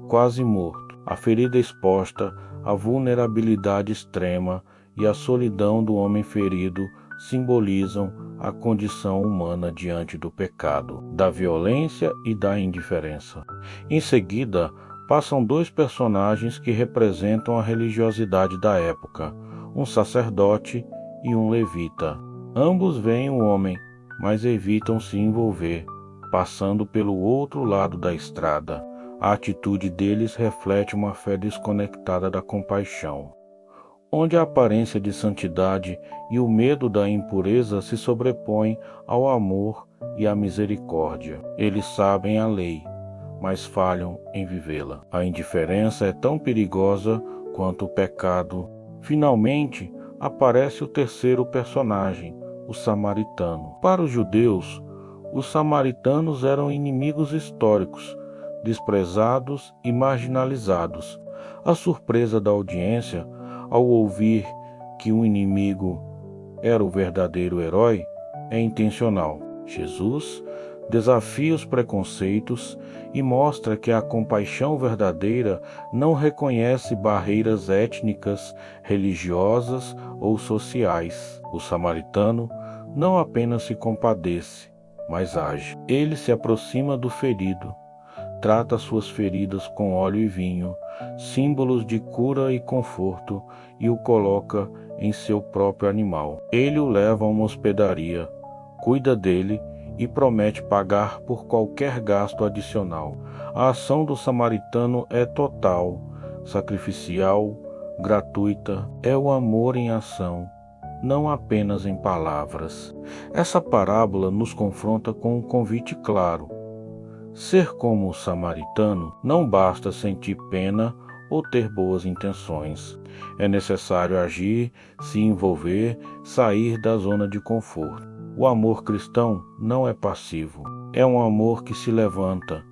quase morto. A ferida exposta, a vulnerabilidade extrema e a solidão do homem ferido simbolizam a condição humana diante do pecado, da violência e da indiferença. Em seguida, passam dois personagens que representam a religiosidade da época, um sacerdote e um levita. Ambos veem o homem, mas evitam se envolver, passando pelo outro lado da estrada. A atitude deles reflete uma fé desconectada da compaixão, onde a aparência de santidade e o medo da impureza se sobrepõem ao amor e à misericórdia. Eles sabem a lei, mas falham em vivê-la. A indiferença é tão perigosa quanto o pecado. Finalmente, aparece o terceiro personagem, o samaritano. Para os judeus, os samaritanos eram inimigos históricos, desprezados e marginalizados. A surpresa da audiência, ao ouvir que um inimigo era o verdadeiro herói, é intencional. Jesus desafia os preconceitos e mostra que a compaixão verdadeira não reconhece barreiras étnicas, religiosas ou sociais. O samaritano não apenas se compadece, mas age. Ele se aproxima do ferido, trata suas feridas com óleo e vinho, símbolos de cura e conforto, e o coloca em seu próprio animal. Ele o leva a uma hospedaria, cuida dele e promete pagar por qualquer gasto adicional. A ação do samaritano é total, sacrificial, gratuita. É o amor em ação, não apenas em palavras. Essa parábola nos confronta com um convite claro. Ser como o samaritano não basta sentir pena ou ter boas intenções. É necessário agir, se envolver, sair da zona de conforto. O amor cristão não é passivo. É um amor que se levanta,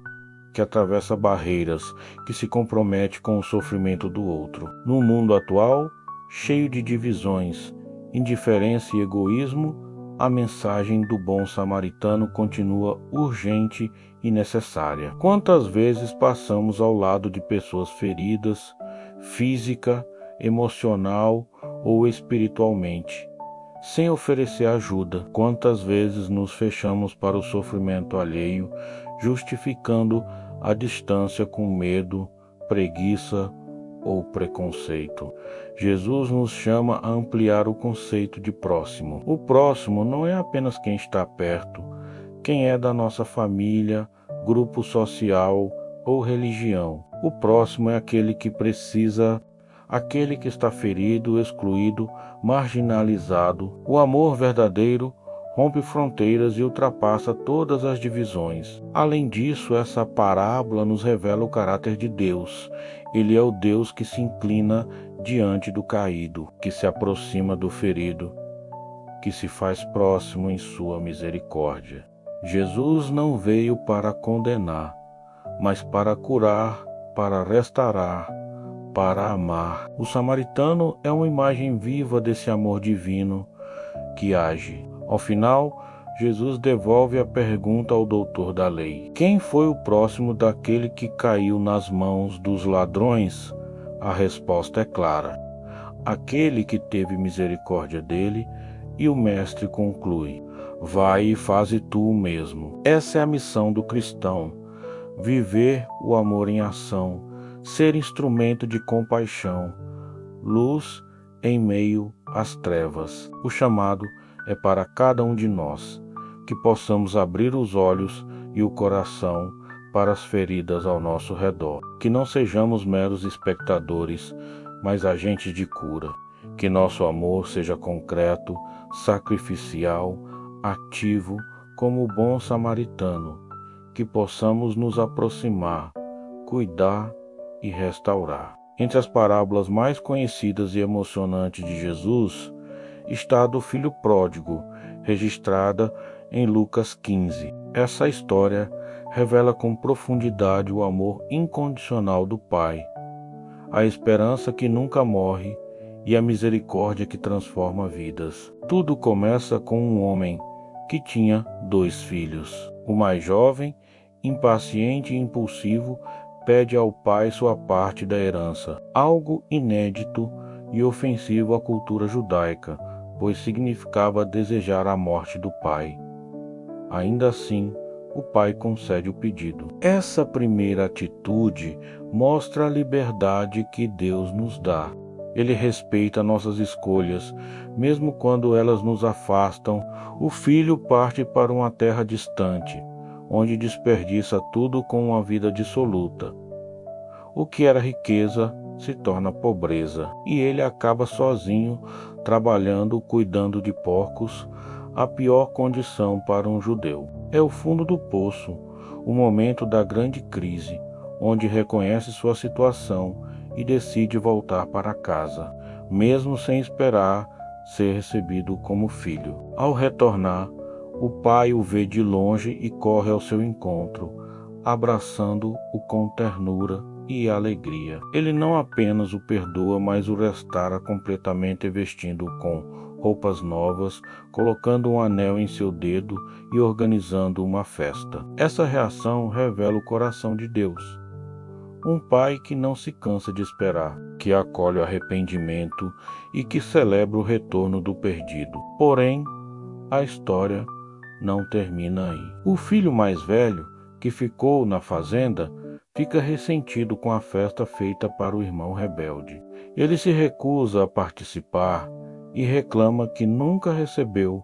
que atravessa barreiras, que se compromete com o sofrimento do outro. No mundo atual, cheio de divisões, indiferença e egoísmo, a mensagem do bom samaritano continua urgente e necessária. Quantas vezes passamos ao lado de pessoas feridas, física, emocional ou espiritualmente, sem oferecer ajuda? Quantas vezes nos fechamos para o sofrimento alheio, justificando a distância com medo, preguiça ou preconceito. Jesus nos chama a ampliar o conceito de próximo. O próximo não é apenas quem está perto, quem é da nossa família, grupo social ou religião. O próximo é aquele que precisa, aquele que está ferido, excluído, marginalizado. O amor verdadeiro rompe fronteiras e ultrapassa todas as divisões. Além disso, essa parábola nos revela o caráter de Deus. Ele é o Deus que se inclina diante do caído, que se aproxima do ferido, que se faz próximo em sua misericórdia. Jesus não veio para condenar, mas para curar, para restaurar, para amar. O samaritano é uma imagem viva desse amor divino que age. Ao final, Jesus devolve a pergunta ao doutor da lei: quem foi o próximo daquele que caiu nas mãos dos ladrões? A resposta é clara: aquele que teve misericórdia dele. E o mestre conclui: vai e faze tu o mesmo. Essa é a missão do cristão: viver o amor em ação, ser instrumento de compaixão, luz em meio às trevas. O chamado é para cada um de nós, que possamos abrir os olhos e o coração para as feridas ao nosso redor, que não sejamos meros espectadores, mas agentes de cura, que nosso amor seja concreto, sacrificial, ativo, como o bom samaritano, que possamos nos aproximar, cuidar e restaurar. Entre as parábolas mais conhecidas e emocionantes de Jesus está a do filho pródigo, registrada em Lucas 15. Essa história revela com profundidade o amor incondicional do Pai, a esperança que nunca morre e a misericórdia que transforma vidas. Tudo começa com um homem que tinha 2 filhos. O mais jovem, impaciente e impulsivo, pede ao pai sua parte da herança, algo inédito e ofensivo à cultura judaica, pois significava desejar a morte do pai. Ainda assim, o pai concede o pedido. Essa primeira atitude mostra a liberdade que Deus nos dá. Ele respeita nossas escolhas, mesmo quando elas nos afastam. O filho parte para uma terra distante, onde desperdiça tudo com uma vida dissoluta. O que era riqueza se torna pobreza, e ele acaba sozinho, trabalhando, cuidando de porcos, a pior condição para um judeu. É o fundo do poço, o momento da grande crise, onde reconhece sua situação e decide voltar para casa, mesmo sem esperar ser recebido como filho. Ao retornar, o pai o vê de longe e corre ao seu encontro, abraçando-o com ternura e alegria. Ele não apenas o perdoa, mas o restaura completamente, vestindo-o com roupas novas, colocando um anel em seu dedo e organizando uma festa. Essa reação revela o coração de Deus. Um pai que não se cansa de esperar, que acolhe o arrependimento e que celebra o retorno do perdido. Porém, a história não termina aí. O filho mais velho, que ficou na fazenda, fica ressentido com a festa feita para o irmão rebelde. Ele se recusa a participar e reclama que nunca recebeu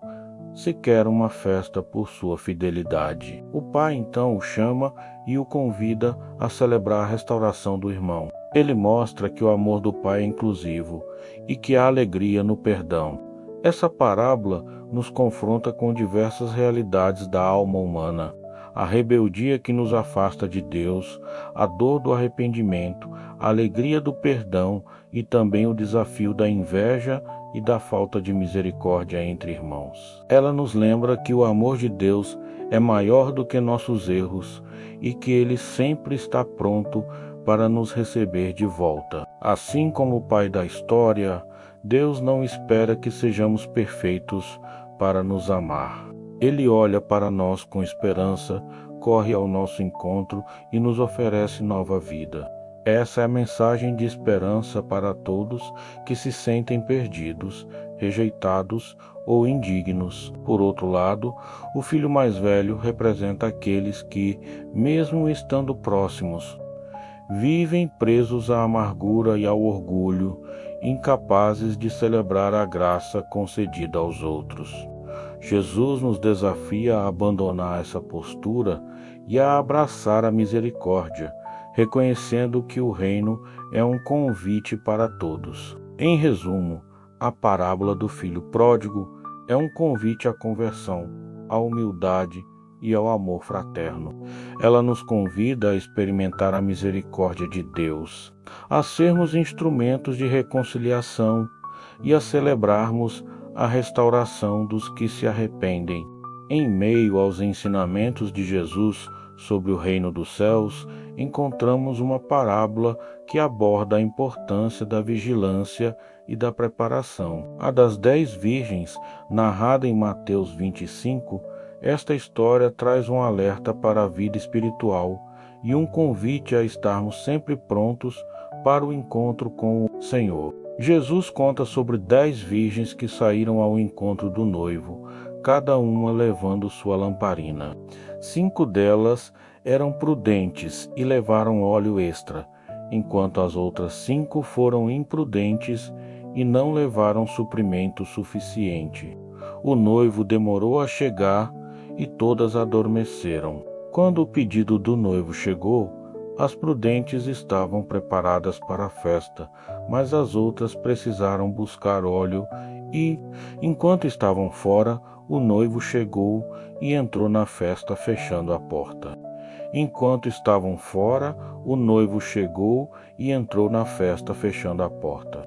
sequer uma festa por sua fidelidade. O pai então o chama e o convida a celebrar a restauração do irmão. Ele mostra que o amor do pai é inclusivo e que há alegria no perdão. Essa parábola nos confronta com diversas realidades da alma humana: a rebeldia que nos afasta de Deus, a dor do arrependimento, a alegria do perdão e também o desafio da inveja e da falta de misericórdia entre irmãos. Ela nos lembra que o amor de Deus é maior do que nossos erros e que Ele sempre está pronto para nos receber de volta. Assim como o Pai da história, Deus não espera que sejamos perfeitos para nos amar. Ele olha para nós com esperança, corre ao nosso encontro e nos oferece nova vida. Essa é a mensagem de esperança para todos que se sentem perdidos, rejeitados ou indignos. Por outro lado, o filho mais velho representa aqueles que, mesmo estando próximos, vivem presos à amargura e ao orgulho, incapazes de celebrar a graça concedida aos outros. Jesus nos desafia a abandonar essa postura e a abraçar a misericórdia, reconhecendo que o reino é um convite para todos. Em resumo, a parábola do filho pródigo é um convite à conversão, à humildade e ao amor fraterno. Ela nos convida a experimentar a misericórdia de Deus, a sermos instrumentos de reconciliação e a celebrarmos a restauração dos que se arrependem. Em meio aos ensinamentos de Jesus sobre o reino dos céus, encontramos uma parábola que aborda a importância da vigilância e da preparação. A das 10 virgens, narrada em Mateus 25, esta história traz um alerta para a vida espiritual e um convite a estarmos sempre prontos para o encontro com o Senhor. Jesus conta sobre 10 virgens que saíram ao encontro do noivo, cada uma levando sua lamparina. 5 delas eram prudentes e levaram óleo extra, enquanto as outras 5 foram imprudentes e não levaram suprimento suficiente. O noivo demorou a chegar e todas adormeceram. Quando o pedido do noivo chegou, as prudentes estavam preparadas para a festa, mas as outras precisaram buscar óleo e, enquanto estavam fora, o noivo chegou e entrou na festa fechando a porta. Enquanto estavam fora, o noivo chegou e entrou na festa fechando a porta.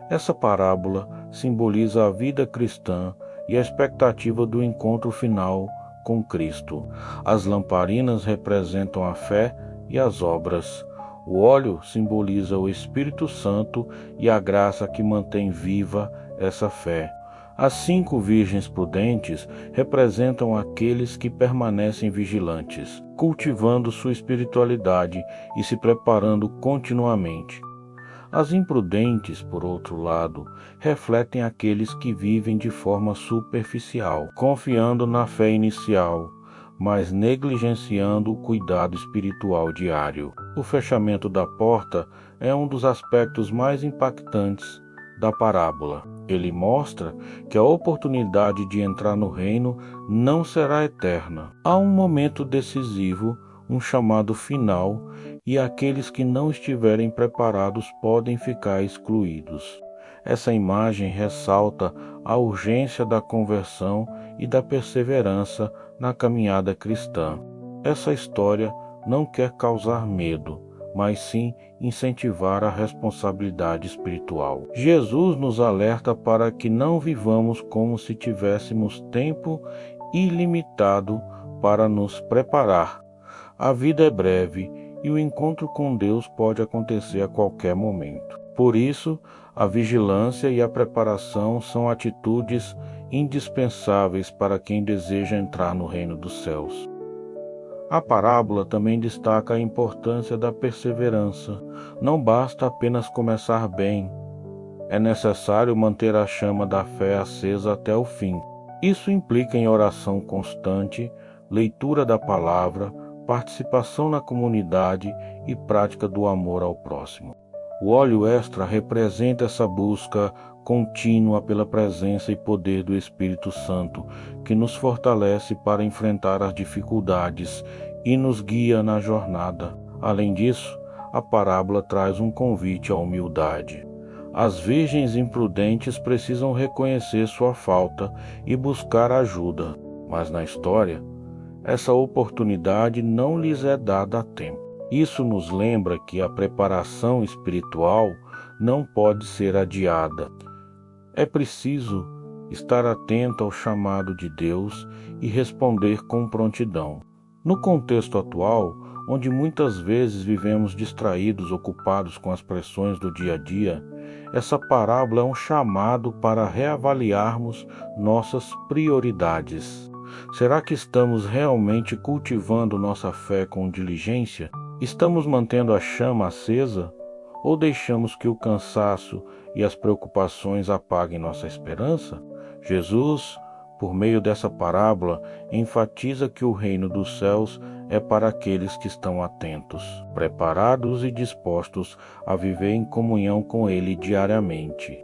Essa parábola simboliza a vida cristã e a expectativa do encontro final com Cristo. As lamparinas representam a fé e as obras. O óleo simboliza o Espírito Santo e a graça que mantém viva essa fé. As 5 virgens prudentes representam aqueles que permanecem vigilantes, cultivando sua espiritualidade e se preparando continuamente. As imprudentes, por outro lado, refletem aqueles que vivem de forma superficial, confiando na fé inicial, mas negligenciando o cuidado espiritual diário. O fechamento da porta é um dos aspectos mais impactantes da parábola. Ele mostra que a oportunidade de entrar no reino não será eterna. Há um momento decisivo, um chamado final, e aqueles que não estiverem preparados podem ficar excluídos. Essa imagem ressalta a urgência da conversão e da perseverança na caminhada cristã. Essa história não quer causar medo, mas sim incentivar a responsabilidade espiritual. Jesus nos alerta para que não vivamos como se tivéssemos tempo ilimitado para nos preparar. A vida é breve e o encontro com Deus pode acontecer a qualquer momento. Por isso, a vigilância e a preparação são atitudes indispensáveis para quem deseja entrar no reino dos céus. A parábola também destaca a importância da perseverança. Não basta apenas começar bem. É necessário manter a chama da fé acesa até o fim. Isso implica em oração constante, leitura da palavra, participação na comunidade e prática do amor ao próximo. O óleo extra representa essa busca contínua pela presença e poder do Espírito Santo, que nos fortalece para enfrentar as dificuldades e nos guia na jornada. Além disso, a parábola traz um convite à humildade. As virgens imprudentes precisam reconhecer sua falta e buscar ajuda, mas na história, essa oportunidade não lhes é dada a tempo. Isso nos lembra que a preparação espiritual não pode ser adiada. É preciso estar atento ao chamado de Deus e responder com prontidão. No contexto atual, onde muitas vezes vivemos distraídos, ocupados com as pressões do dia a dia, essa parábola é um chamado para reavaliarmos nossas prioridades. Será que estamos realmente cultivando nossa fé com diligência? Estamos mantendo a chama acesa? Ou deixamos que o cansaço e as preocupações apaguem nossa esperança? Jesus Por meio dessa parábola, enfatiza que o reino dos céus é para aqueles que estão atentos, preparados e dispostos a viver em comunhão com Ele diariamente.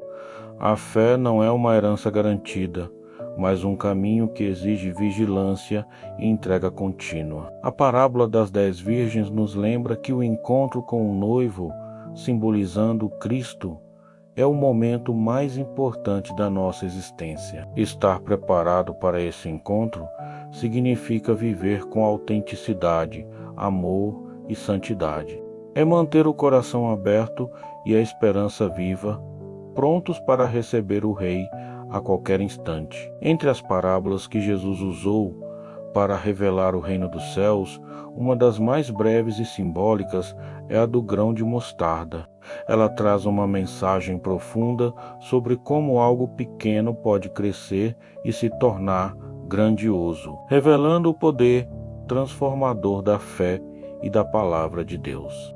A fé não é uma herança garantida, mas um caminho que exige vigilância e entrega contínua. A parábola das 10 virgens nos lembra que o encontro com o noivo, simbolizando Cristo, é o momento mais importante da nossa existência. Estar preparado para esse encontro significa viver com autenticidade, amor e santidade. É manter o coração aberto e a esperança viva, prontos para receber o Rei a qualquer instante. Entre as parábolas que Jesus usou para revelar o reino dos céus, uma das mais breves e simbólicas é a do grão de mostarda. Ela traz uma mensagem profunda sobre como algo pequeno pode crescer e se tornar grandioso, revelando o poder transformador da fé e da palavra de Deus.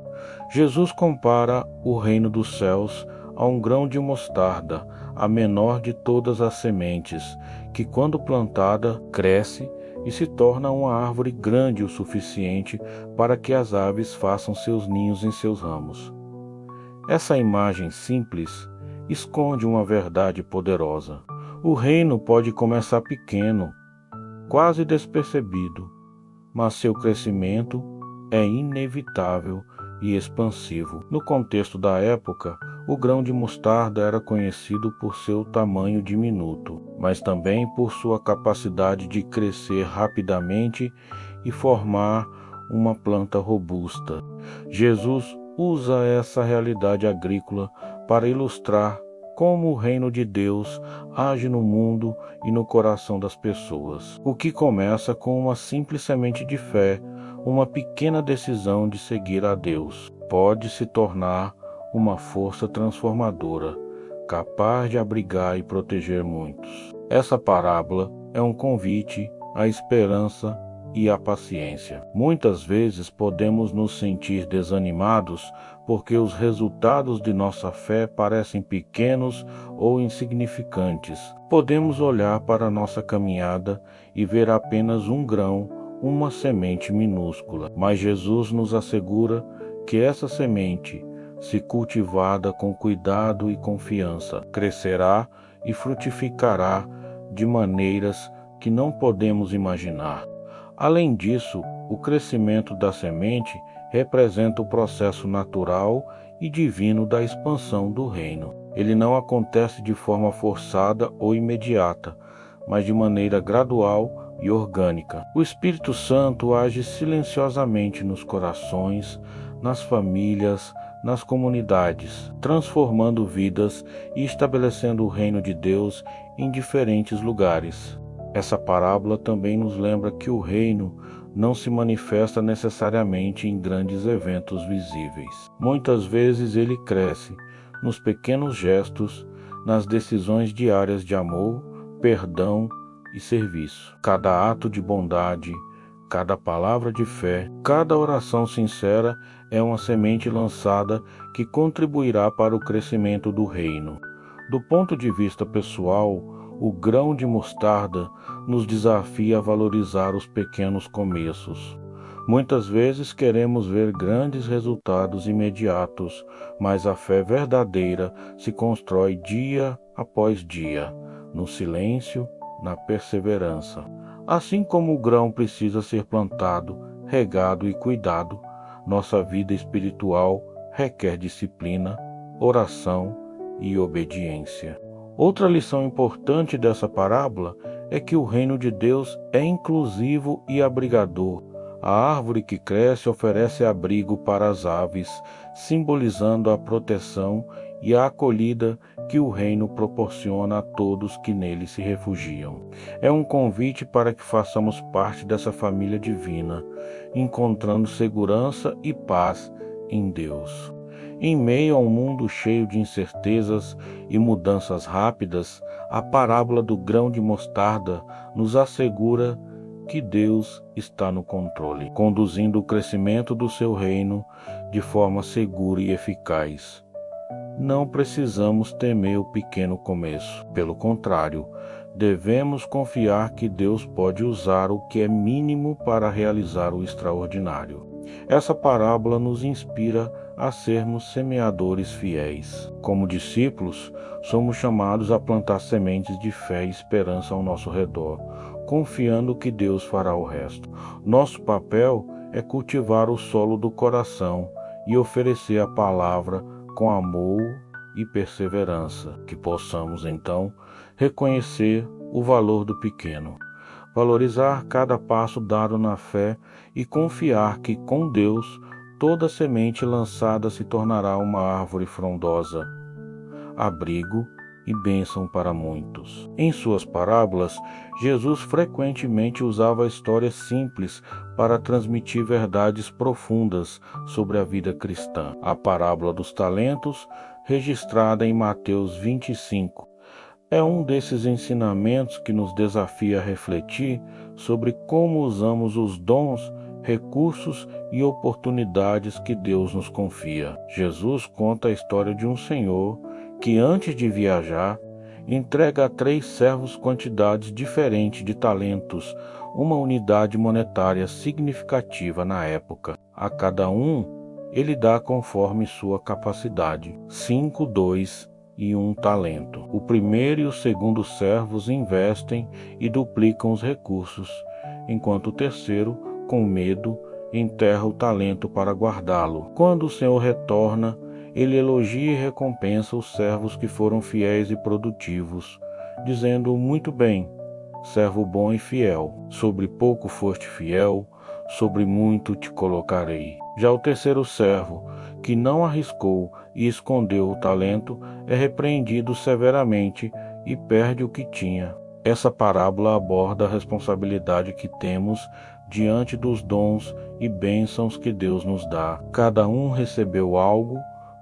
Jesus compara o reino dos céus a um grão de mostarda, a menor de todas as sementes, que quando plantada cresce e se torna uma árvore grande o suficiente para que as aves façam seus ninhos em seus ramos. Essa imagem simples esconde uma verdade poderosa. O reino pode começar pequeno, quase despercebido, mas seu crescimento é inevitável e expansivo. No contexto da época, o grão de mostarda era conhecido por seu tamanho diminuto, mas também por sua capacidade de crescer rapidamente e formar uma planta robusta. Jesus usa essa realidade agrícola para ilustrar como o reino de Deus age no mundo e no coração das pessoas. O que começa com uma simples semente de fé, uma pequena decisão de seguir a Deus, pode se tornar uma força transformadora, capaz de abrigar e proteger muitos. Essa parábola é um convite à esperança e à paciência. Muitas vezes podemos nos sentir desanimados porque os resultados de nossa fé parecem pequenos ou insignificantes. Podemos olhar para nossa caminhada e ver apenas um grão, uma semente minúscula, mas Jesus nos assegura que essa semente, se cultivada com cuidado e confiança, crescerá e frutificará de maneiras que não podemos imaginar. Além disso, o crescimento da semente representa o processo natural e divino da expansão do reino. Ele não acontece de forma forçada ou imediata, mas de maneira gradual e orgânica. O Espírito Santo age silenciosamente nos corações, nas famílias, nas comunidades, transformando vidas e estabelecendo o reino de Deus em diferentes lugares. Essa parábola também nos lembra que o reino não se manifesta necessariamente em grandes eventos visíveis. Muitas vezes ele cresce nos pequenos gestos, nas decisões diárias de amor, perdão e serviço. Cada ato de bondade, cada palavra de fé, cada oração sincera é uma semente lançada que contribuirá para o crescimento do reino. Do ponto de vista pessoal, o grão de mostarda nos desafia a valorizar os pequenos começos. Muitas vezes queremos ver grandes resultados imediatos, mas a fé verdadeira se constrói dia após dia, no silêncio, na perseverança. Assim como o grão precisa ser plantado, regado e cuidado, nossa vida espiritual requer disciplina, oração e obediência. Outra lição importante dessa parábola é que o reino de Deus é inclusivo e abrigador. A árvore que cresce oferece abrigo para as aves, simbolizando a proteção e a acolhida que o reino proporciona a todos que nele se refugiam. É um convite para que façamos parte dessa família divina, encontrando segurança e paz em Deus. Em meio a um mundo cheio de incertezas e mudanças rápidas, a parábola do grão de mostarda nos assegura que Deus está no controle, conduzindo o crescimento do seu reino de forma segura e eficaz. Não precisamos temer o pequeno começo. Pelo contrário, devemos confiar que Deus pode usar o que é mínimo para realizar o extraordinário. Essa parábola nos inspira a sermos semeadores fiéis. Como discípulos, somos chamados a plantar sementes de fé e esperança ao nosso redor, confiando que Deus fará o resto. Nosso papel é cultivar o solo do coração e oferecer a palavra com amor e perseverança, que possamos então reconhecer o valor do pequeno, valorizar cada passo dado na fé e confiar que com Deus toda semente lançada se tornará uma árvore frondosa, abrigo e bênção para muitos. Em suas parábolas, Jesus frequentemente usava histórias simples para transmitir verdades profundas sobre a vida cristã. A parábola dos talentos, registrada em Mateus 25, é um desses ensinamentos que nos desafia a refletir sobre como usamos os dons, recursos e oportunidades que Deus nos confia. Jesus conta a história de um senhor que, antes de viajar, entrega a 3 servos quantidades diferentes de talentos, uma unidade monetária significativa na época. A cada um, ele dá conforme sua capacidade: 5, 2 e 1 talento. O primeiro e o segundo servos investem e duplicam os recursos, enquanto o terceiro, com medo, enterra o talento para guardá-lo. Quando o Senhor retorna, ele elogia e recompensa os servos que foram fiéis e produtivos, dizendo: muito bem, servo bom e fiel. Sobre pouco foste fiel, sobre muito te colocarei. Já o terceiro servo, que não arriscou e escondeu o talento, é repreendido severamente e perde o que tinha. Essa parábola aborda a responsabilidade que temos diante dos dons e bênçãos que Deus nos dá. Cada um recebeu algo,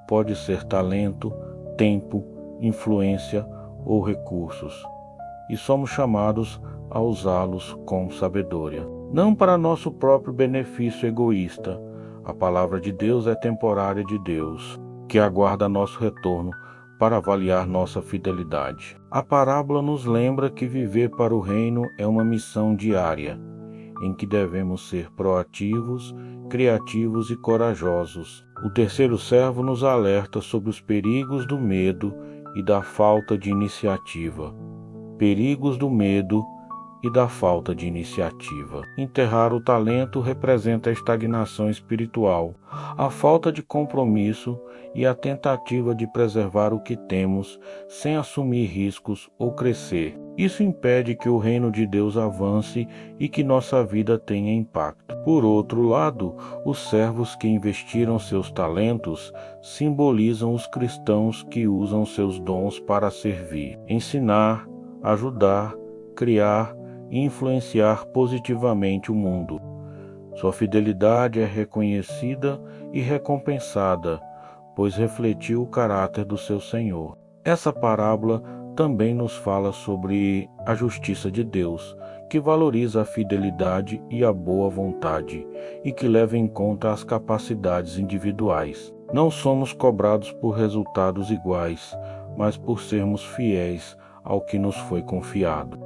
pode ser talento, tempo, influência ou recursos, e somos chamados a usá-los com sabedoria. Não para nosso próprio benefício egoísta. A palavra de Deus é temporária de Deus, que aguarda nosso retorno para avaliar nossa fidelidade. A parábola nos lembra que viver para o reino é uma missão diária, em que devemos ser proativos, criativos e corajosos. O terceiro servo nos alerta sobre os perigos do medo e da falta de iniciativa. Perigos do medo e da falta de iniciativa. Enterrar o talento representa a estagnação espiritual, a falta de compromisso e a tentativa de preservar o que temos sem assumir riscos ou crescer. Isso impede que o reino de Deus avance e que nossa vida tenha impacto. Por outro lado, os servos que investiram seus talentos simbolizam os cristãos que usam seus dons para servir, ensinar, ajudar, criar e influenciar positivamente o mundo. Sua fidelidade é reconhecida e recompensada, pois refletiu o caráter do seu Senhor. Essa parábola também nos fala sobre a justiça de Deus, que valoriza a fidelidade e a boa vontade, e que leva em conta as capacidades individuais. Não somos cobrados por resultados iguais, mas por sermos fiéis ao que nos foi confiado.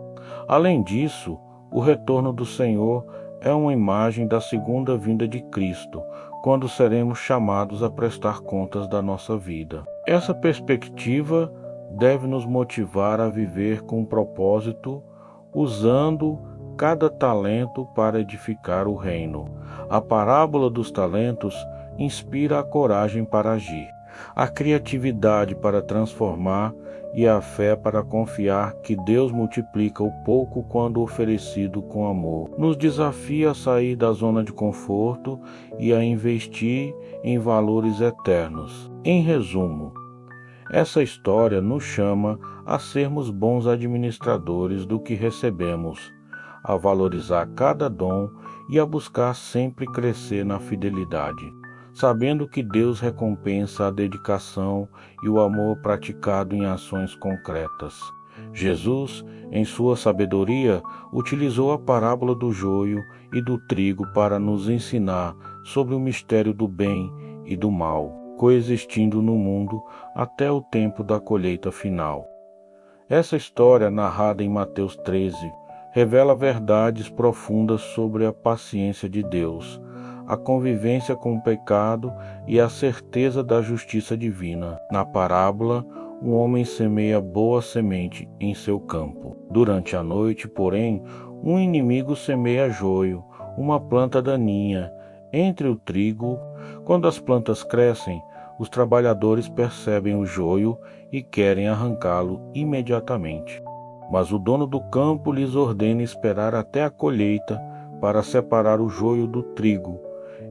Além disso, o retorno do Senhor é uma imagem da segunda vinda de Cristo, quando seremos chamados a prestar contas da nossa vida. Essa perspectiva deve nos motivar a viver com propósito, usando cada talento para edificar o reino. A parábola dos talentos inspira a coragem para agir, a criatividade para transformar e a fé para confiar que Deus multiplica o pouco quando oferecido com amor. Nos desafia a sair da zona de conforto e a investir em valores eternos. Em resumo, essa história nos chama a sermos bons administradores do que recebemos, a valorizar cada dom e a buscar sempre crescer na fidelidade, sabendo que Deus recompensa a dedicação e o amor praticado em ações concretas. Jesus, em sua sabedoria, utilizou a parábola do joio e do trigo para nos ensinar sobre o mistério do bem e do mal, coexistindo no mundo até o tempo da colheita final. Essa história, narrada em Mateus 13, revela verdades profundas sobre a paciência de Deus, a convivência com o pecado e a certeza da justiça divina. Na parábola, um homem semeia boa semente em seu campo. Durante a noite, porém, um inimigo semeia joio, uma planta daninha, entre o trigo. Quando as plantas crescem, os trabalhadores percebem o joio e querem arrancá-lo imediatamente. Mas o dono do campo lhes ordena esperar até a colheita para separar o joio do trigo,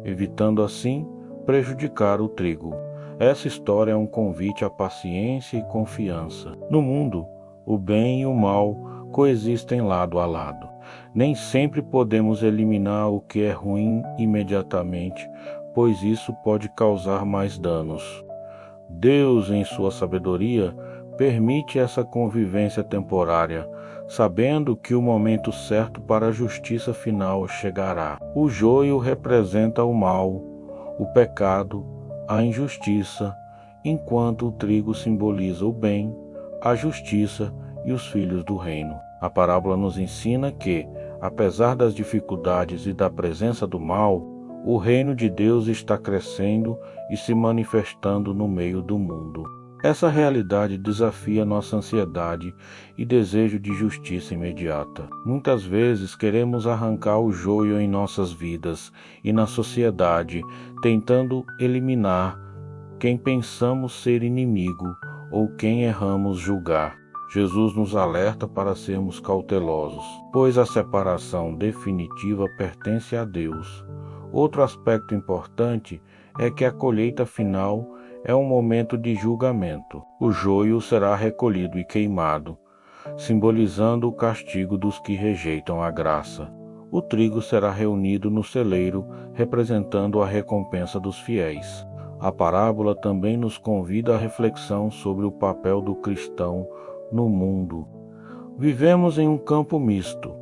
evitando assim prejudicar o trigo. Essa história é um convite à paciência e confiança. No mundo, o bem e o mal coexistem lado a lado. Nem sempre podemos eliminar o que é ruim imediatamente, pois isso pode causar mais danos. Deus, em sua sabedoria, permite essa convivência temporária, sabendo que o momento certo para a justiça final chegará. O joio representa o mal, o pecado, a injustiça, enquanto o trigo simboliza o bem, a justiça e os filhos do reino. A parábola nos ensina que, apesar das dificuldades e da presença do mal, o reino de Deus está crescendo e se manifestando no meio do mundo. Essa realidade desafia nossa ansiedade e desejo de justiça imediata. Muitas vezes queremos arrancar o joio em nossas vidas e na sociedade, tentando eliminar quem pensamos ser inimigo ou quem erramos julgar. Jesus nos alerta para sermos cautelosos, pois a separação definitiva pertence a Deus. Outro aspecto importante é que a colheita final é um momento de julgamento. O joio será recolhido e queimado, simbolizando o castigo dos que rejeitam a graça. O trigo será reunido no celeiro, representando a recompensa dos fiéis. A parábola também nos convida à reflexão sobre o papel do cristão no mundo. Vivemos em um campo misto,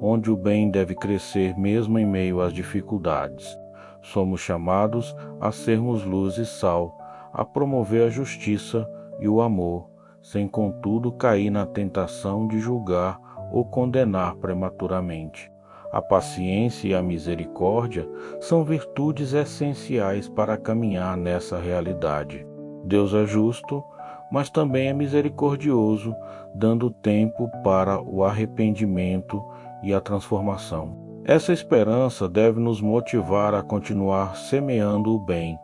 onde o bem deve crescer mesmo em meio às dificuldades. Somos chamados a sermos luz e sal, a promover a justiça e o amor, sem contudo cair na tentação de julgar ou condenar prematuramente. A paciência e a misericórdia são virtudes essenciais para caminhar nessa realidade. Deus é justo, mas também é misericordioso, dando tempo para o arrependimento e a transformação. Essa esperança deve nos motivar a continuar semeando o bem,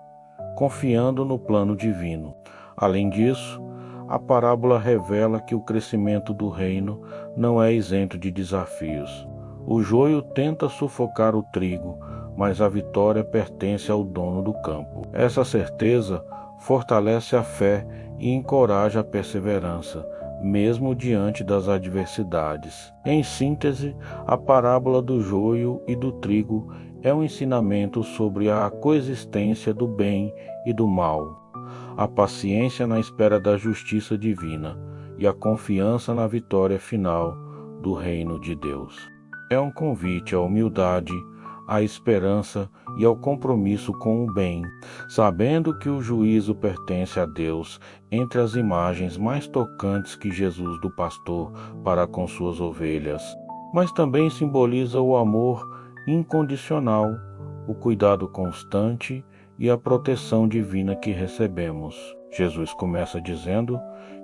confiando no plano divino. Além disso, a parábola revela que o crescimento do reino não é isento de desafios. O joio tenta sufocar o trigo, mas a vitória pertence ao dono do campo. Essa certeza fortalece a fé e encoraja a perseverança, mesmo diante das adversidades. Em síntese, a parábola do joio e do trigo é um ensinamento sobre a coexistência do bem e do mal, a paciência na espera da justiça divina e a confiança na vitória final do reino de Deus. É um convite à humildade, à esperança e ao compromisso com o bem, sabendo que o juízo pertence a Deus, entre as imagens mais tocantes que Jesus do pastor para com suas ovelhas, mas também simboliza o amor incondicional, o cuidado constante e a proteção divina que recebemos. Jesus começa dizendo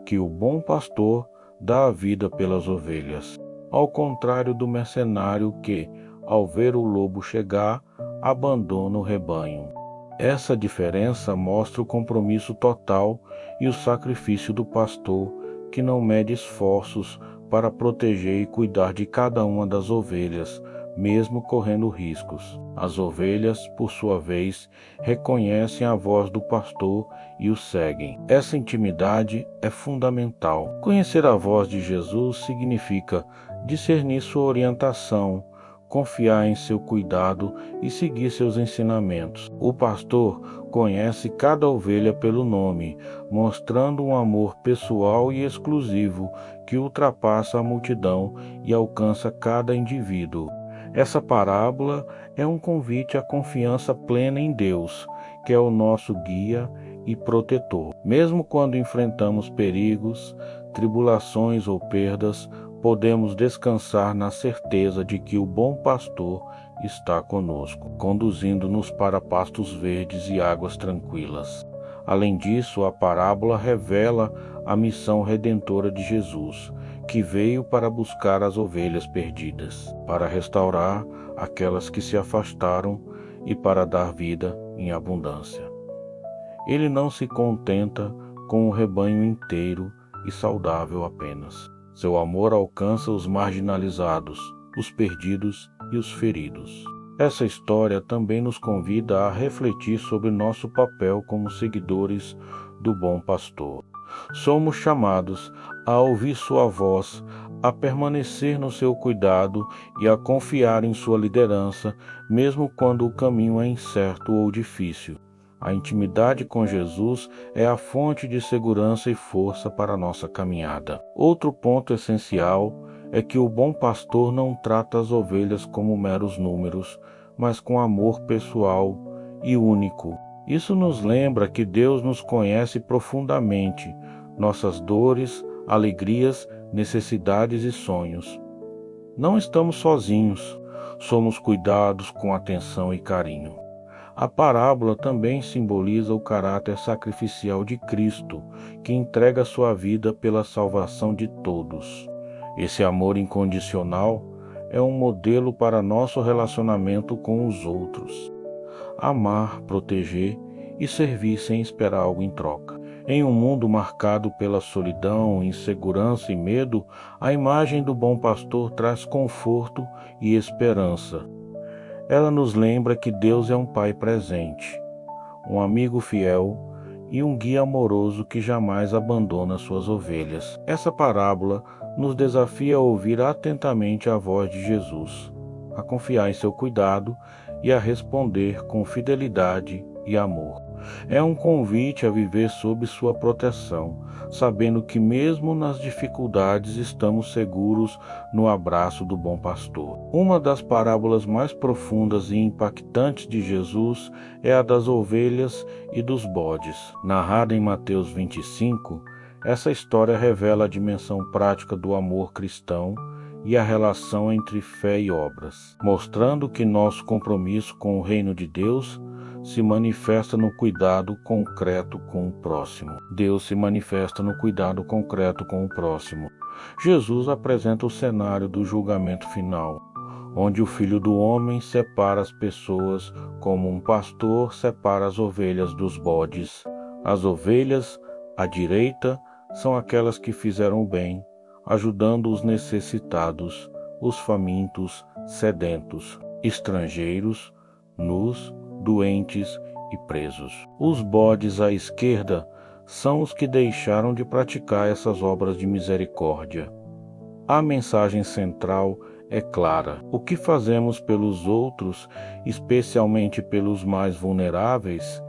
que o bom pastor dá a vida pelas ovelhas, ao contrário do mercenário que, ao ver o lobo chegar, abandona o rebanho. Essa diferença mostra o compromisso total e o sacrifício do pastor, que não mede esforços para proteger e cuidar de cada uma das ovelhas, mesmo correndo riscos. As ovelhas, por sua vez, reconhecem a voz do pastor e o seguem. Essa intimidade é fundamental. Conhecer a voz de Jesus significa discernir sua orientação, confiar em seu cuidado e seguir seus ensinamentos. O pastor conhece cada ovelha pelo nome, mostrando um amor pessoal e exclusivo que ultrapassa a multidão e alcança cada indivíduo. Essa parábola é um convite à confiança plena em Deus, que é o nosso guia e protetor. Mesmo quando enfrentamos perigos, tribulações ou perdas, podemos descansar na certeza de que o bom pastor está conosco, conduzindo-nos para pastos verdes e águas tranquilas. Além disso, a parábola revela a missão redentora de Jesus, que veio para buscar as ovelhas perdidas, para restaurar aquelas que se afastaram e para dar vida em abundância. Ele não se contenta com o rebanho inteiro e saudável apenas. Seu amor alcança os marginalizados, os perdidos e os feridos. Essa história também nos convida a refletir sobre nosso papel como seguidores do bom pastor. Somos chamados a ouvir sua voz, a permanecer no seu cuidado e a confiar em sua liderança, mesmo quando o caminho é incerto ou difícil. A intimidade com Jesus é a fonte de segurança e força para a nossa caminhada. Outro ponto essencial é que o bom pastor não trata as ovelhas como meros números, mas com amor pessoal e único. Isso nos lembra que Deus nos conhece profundamente, nossas dores, alegrias, necessidades e sonhos. Não estamos sozinhos, somos cuidados com atenção e carinho. A parábola também simboliza o caráter sacrificial de Cristo, que entrega sua vida pela salvação de todos. Esse amor incondicional é um modelo para nosso relacionamento com os outros. Amar, proteger e servir sem esperar algo em troca. Em um mundo marcado pela solidão, insegurança e medo, a imagem do bom pastor traz conforto e esperança. Ela nos lembra que Deus é um Pai presente, um amigo fiel e um guia amoroso que jamais abandona suas ovelhas. Essa parábola nos desafia a ouvir atentamente a voz de Jesus, a confiar em seu cuidado e a responder com fidelidade e amor. É um convite a viver sob sua proteção, sabendo que mesmo nas dificuldades estamos seguros no abraço do bom pastor. Uma das parábolas mais profundas e impactantes de Jesus é a das ovelhas e dos bodes. Narrada em Mateus 25, essa história revela a dimensão prática do amor cristão e a relação entre fé e obras, mostrando que nosso compromisso com o reino de Deus se manifesta no cuidado concreto com o próximo. Deus se manifesta no cuidado concreto com o próximo. Jesus apresenta o cenário do julgamento final, onde o Filho do Homem separa as pessoas como um pastor separa as ovelhas dos bodes. As ovelhas, à direita, são aquelas que fizeram o bem, ajudando os necessitados, os famintos, sedentos, estrangeiros, nus, doentes e presos. Os bodes à esquerda são os que deixaram de praticar essas obras de misericórdia. A mensagem central é clara. O que fazemos pelos outros, especialmente pelos mais vulneráveis,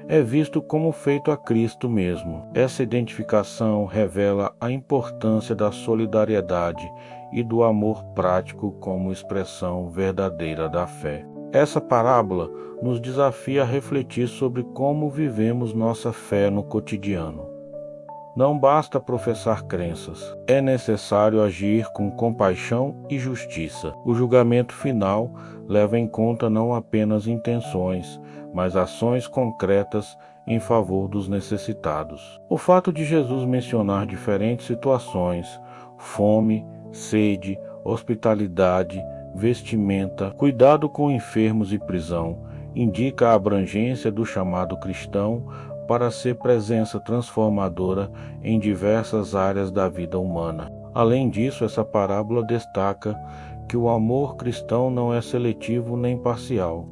é visto como feito a Cristo mesmo. Essa identificação revela a importância da solidariedade e do amor prático como expressão verdadeira da fé. Essa parábola nos desafia a refletir sobre como vivemos nossa fé no cotidiano. Não basta professar crenças, é necessário agir com compaixão e justiça. O julgamento final leva em conta não apenas intenções, mas ações concretas em favor dos necessitados. O fato de Jesus mencionar diferentes situações, fome, sede, hospitalidade, vestimenta, cuidado com enfermos e prisão, indica a abrangência do chamado cristão para ser presença transformadora em diversas áreas da vida humana. Além disso, essa parábola destaca que o amor cristão não é seletivo nem parcial.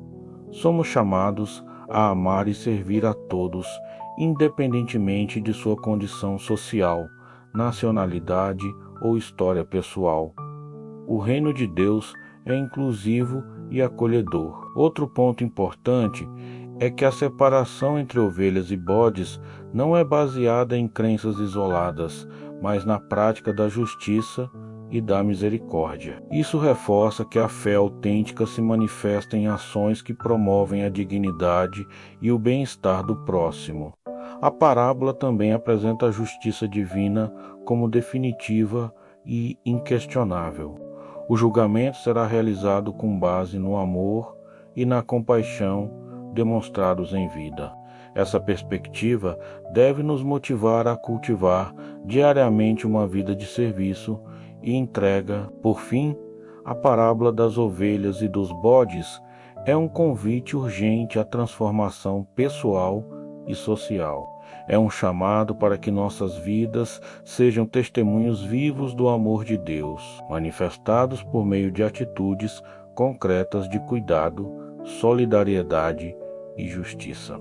Somos chamados a amar e servir a todos, independentemente de sua condição social, nacionalidade ou história pessoal. O reino de Deus é inclusivo e acolhedor. Outro ponto importante é que a separação entre ovelhas e bodes não é baseada em crenças isoladas, mas na prática da justiça e da misericórdia. Isso reforça que a fé autêntica se manifesta em ações que promovem a dignidade e o bem-estar do próximo. A parábola também apresenta a justiça divina como definitiva e inquestionável. O julgamento será realizado com base no amor e na compaixão demonstrados em vida. Essa perspectiva deve nos motivar a cultivar diariamente uma vida de serviço e entrega. Por fim, a parábola das ovelhas e dos bodes é um convite urgente à transformação pessoal e social. É um chamado para que nossas vidas sejam testemunhos vivos do amor de Deus, manifestados por meio de atitudes concretas de cuidado, solidariedade e justiça.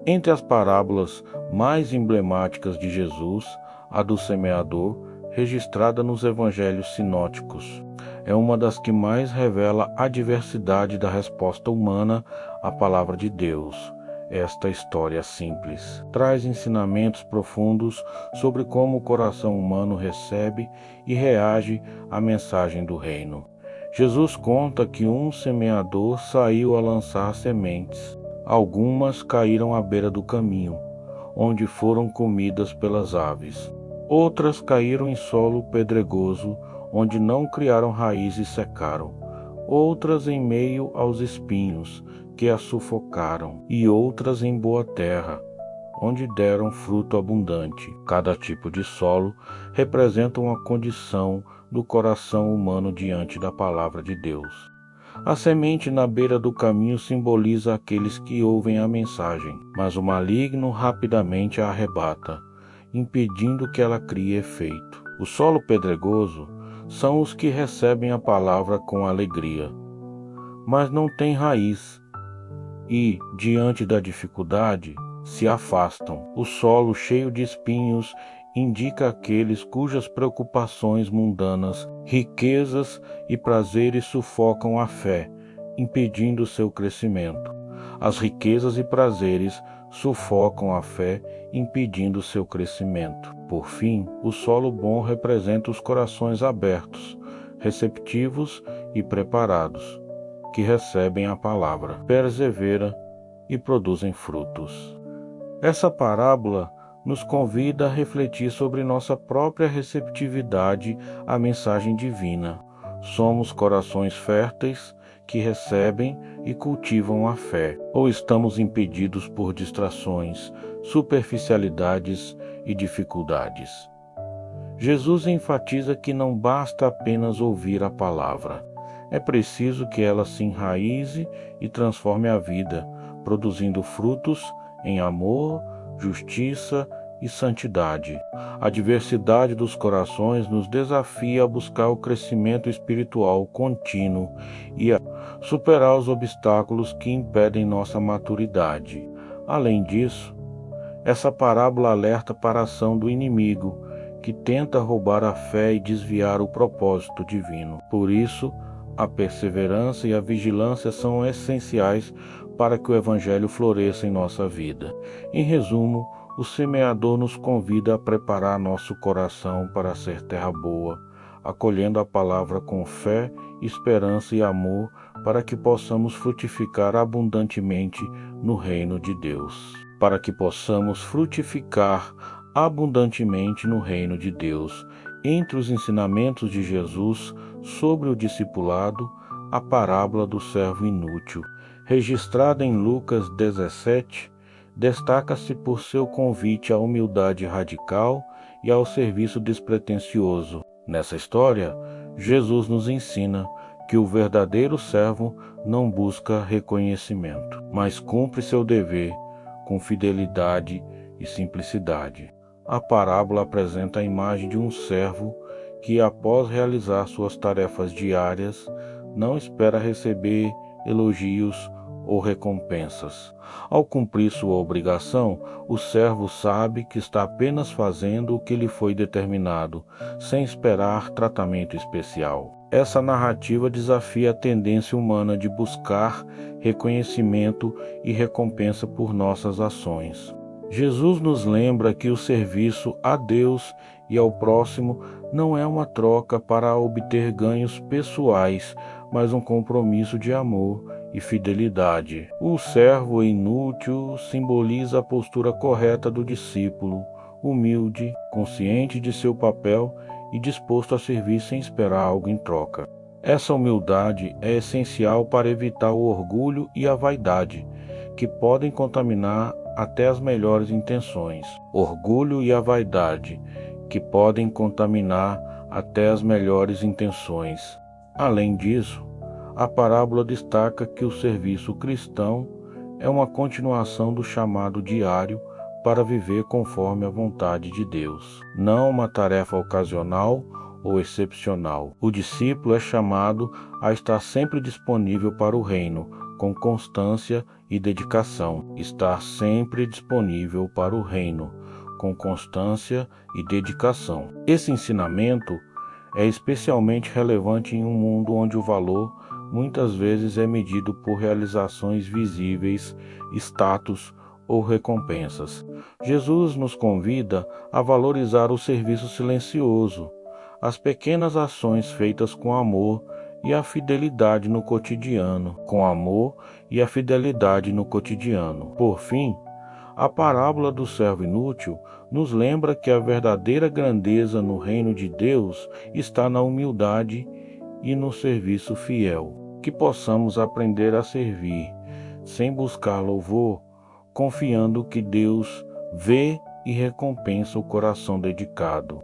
Entre as parábolas mais emblemáticas de Jesus, a do semeador, registrada nos evangelhos sinóticos, é uma das que mais revela a diversidade da resposta humana à palavra de Deus. Esta história simples traz ensinamentos profundos sobre como o coração humano recebe e reage à mensagem do reino. Jesus conta que um semeador saiu a lançar sementes. Algumas caíram à beira do caminho, onde foram comidas pelas aves. Outras caíram em solo pedregoso, onde não criaram raiz e secaram. Outras em meio aos espinhos, que a sufocaram, e outras em boa terra, onde deram fruto abundante. Cada tipo de solo representa uma condição do coração humano diante da palavra de Deus. A semente na beira do caminho simboliza aqueles que ouvem a mensagem, mas o maligno rapidamente a arrebata, impedindo que ela crie efeito. O solo pedregoso são os que recebem a palavra com alegria, mas não têm raiz e, diante da dificuldade, se afastam. O solo cheio de espinhos indica aqueles cujas preocupações mundanas, riquezas e prazeres sufocam a fé, impedindo seu crescimento. As riquezas e prazeres sufocam a fé, impedindo seu crescimento. Por fim, o solo bom representa os corações abertos, receptivos e preparados, que recebem a palavra, perseveram e produzem frutos. Essa parábola nos convida a refletir sobre nossa própria receptividade à mensagem divina. Somos corações férteis que recebem e cultivam a fé, ou estamos impedidos por distrações, superficialidades e dificuldades? Jesus enfatiza que não basta apenas ouvir a palavra. É preciso que ela se enraize e transforme a vida, produzindo frutos em amor, justiça e santidade. A diversidade dos corações nos desafia a buscar o crescimento espiritual contínuo e a superar os obstáculos que impedem nossa maturidade. Além disso, essa parábola alerta para a ação do inimigo, que tenta roubar a fé e desviar o propósito divino. Por isso, a perseverança e a vigilância são essenciais para que o Evangelho floresça em nossa vida. Em resumo, o semeador nos convida a preparar nosso coração para ser terra boa, acolhendo a palavra com fé, esperança e amor, para que possamos frutificar abundantemente no reino de Deus. Para que possamos frutificar abundantemente no reino de Deus. Entre os ensinamentos de Jesus sobre o discipulado, a parábola do servo inútil, registrada em Lucas 17, destaca-se por seu convite à humildade radical e ao serviço despretensioso. Nessa história, Jesus nos ensina que o verdadeiro servo não busca reconhecimento, mas cumpre seu dever com fidelidade e simplicidade. A parábola apresenta a imagem de um servo que, após realizar suas tarefas diárias, não espera receber elogios ou recompensas. Ao cumprir sua obrigação, o servo sabe que está apenas fazendo o que lhe foi determinado, sem esperar tratamento especial. Essa narrativa desafia a tendência humana de buscar reconhecimento e recompensa por nossas ações. Jesus nos lembra que o serviço a Deus e ao próximo não é uma troca para obter ganhos pessoais, mas um compromisso de amor e fidelidade. O servo inútil simboliza a postura correta do discípulo, humilde, consciente de seu papel e disposto a servir sem esperar algo em troca. Essa humildade é essencial para evitar o orgulho e a vaidade, que podem contaminar até as melhores intenções. Orgulho e a vaidade, que podem contaminar até as melhores intenções. Além disso, a parábola destaca que o serviço cristão é uma continuação do chamado diário para viver conforme a vontade de Deus, não uma tarefa ocasional ou excepcional. O discípulo é chamado a estar sempre disponível para o reino, com constância e dedicação. Estar sempre disponível para o reino, com constância e dedicação. Esse ensinamento é especialmente relevante em um mundo onde o valor muitas vezes é medido por realizações visíveis, status ou recompensas. Jesus nos convida a valorizar o serviço silencioso, as pequenas ações feitas com amor e a fidelidade no cotidiano, Por fim, a parábola do servo inútil nos lembra que a verdadeira grandeza no reino de Deus está na humildade e no serviço fiel. Que possamos aprender a servir, sem buscar louvor, confiando que Deus vê e recompensa o coração dedicado.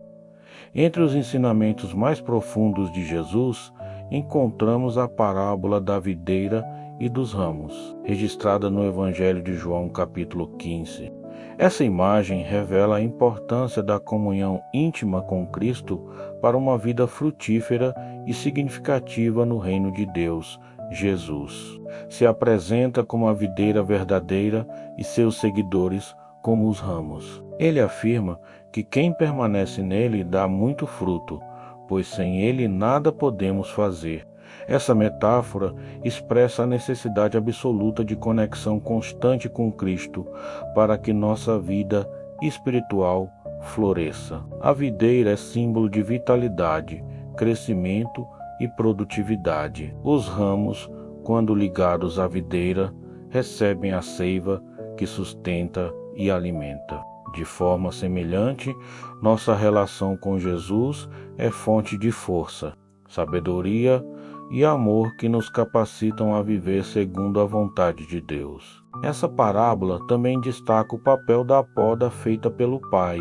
Entre os ensinamentos mais profundos de Jesus, encontramos a parábola da videira e dos ramos, registrada no Evangelho de João, capítulo 15. Essa imagem revela a importância da comunhão íntima com Cristo para uma vida frutífera e significativa no reino de Deus. Jesus se apresenta como a videira verdadeira e seus seguidores como os ramos. Ele afirma que quem permanece nele dá muito fruto, pois sem ele nada podemos fazer. Essa metáfora expressa a necessidade absoluta de conexão constante com Cristo para que nossa vida espiritual floresça. A videira é símbolo de vitalidade, crescimento e produtividade. Os ramos, quando ligados à videira, recebem a seiva que sustenta e alimenta. De forma semelhante, nossa relação com Jesus é fonte de força, sabedoria e amor que nos capacitam a viver segundo a vontade de Deus. Essa parábola também destaca o papel da poda feita pelo Pai,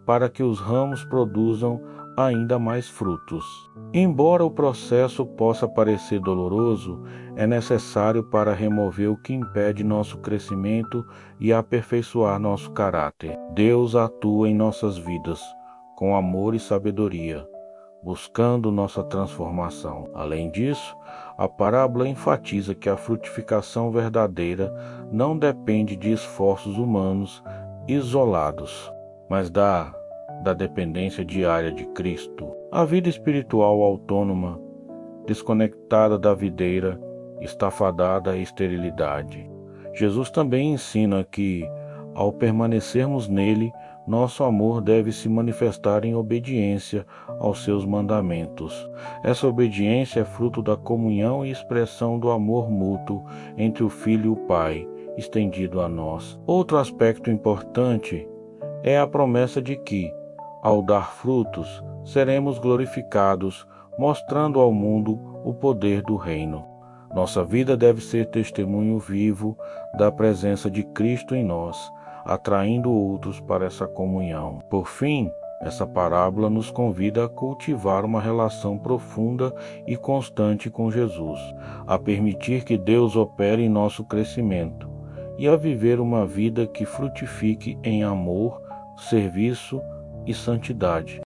para que os ramos produzam ainda mais frutos. Embora o processo possa parecer doloroso, é necessário para remover o que impede nosso crescimento e aperfeiçoar nosso caráter. Deus atua em nossas vidas com amor e sabedoria, buscando nossa transformação. Além disso, a parábola enfatiza que a frutificação verdadeira não depende de esforços humanos isolados, mas da dependência diária de Cristo. A vida espiritual autônoma, desconectada da videira, está fadada à esterilidade. Jesus também ensina que, ao permanecermos nele, nosso amor deve se manifestar em obediência aos seus mandamentos. Essa obediência é fruto da comunhão e expressão do amor mútuo entre o Filho e o Pai, estendido a nós. Outro aspecto importante é a promessa de que, ao dar frutos, seremos glorificados, mostrando ao mundo o poder do reino. Nossa vida deve ser testemunho vivo da presença de Cristo em nós, atraindo outros para essa comunhão. Por fim, essa parábola nos convida a cultivar uma relação profunda e constante com Jesus, a permitir que Deus opere em nosso crescimento e a viver uma vida que frutifique em amor, serviço e santidade.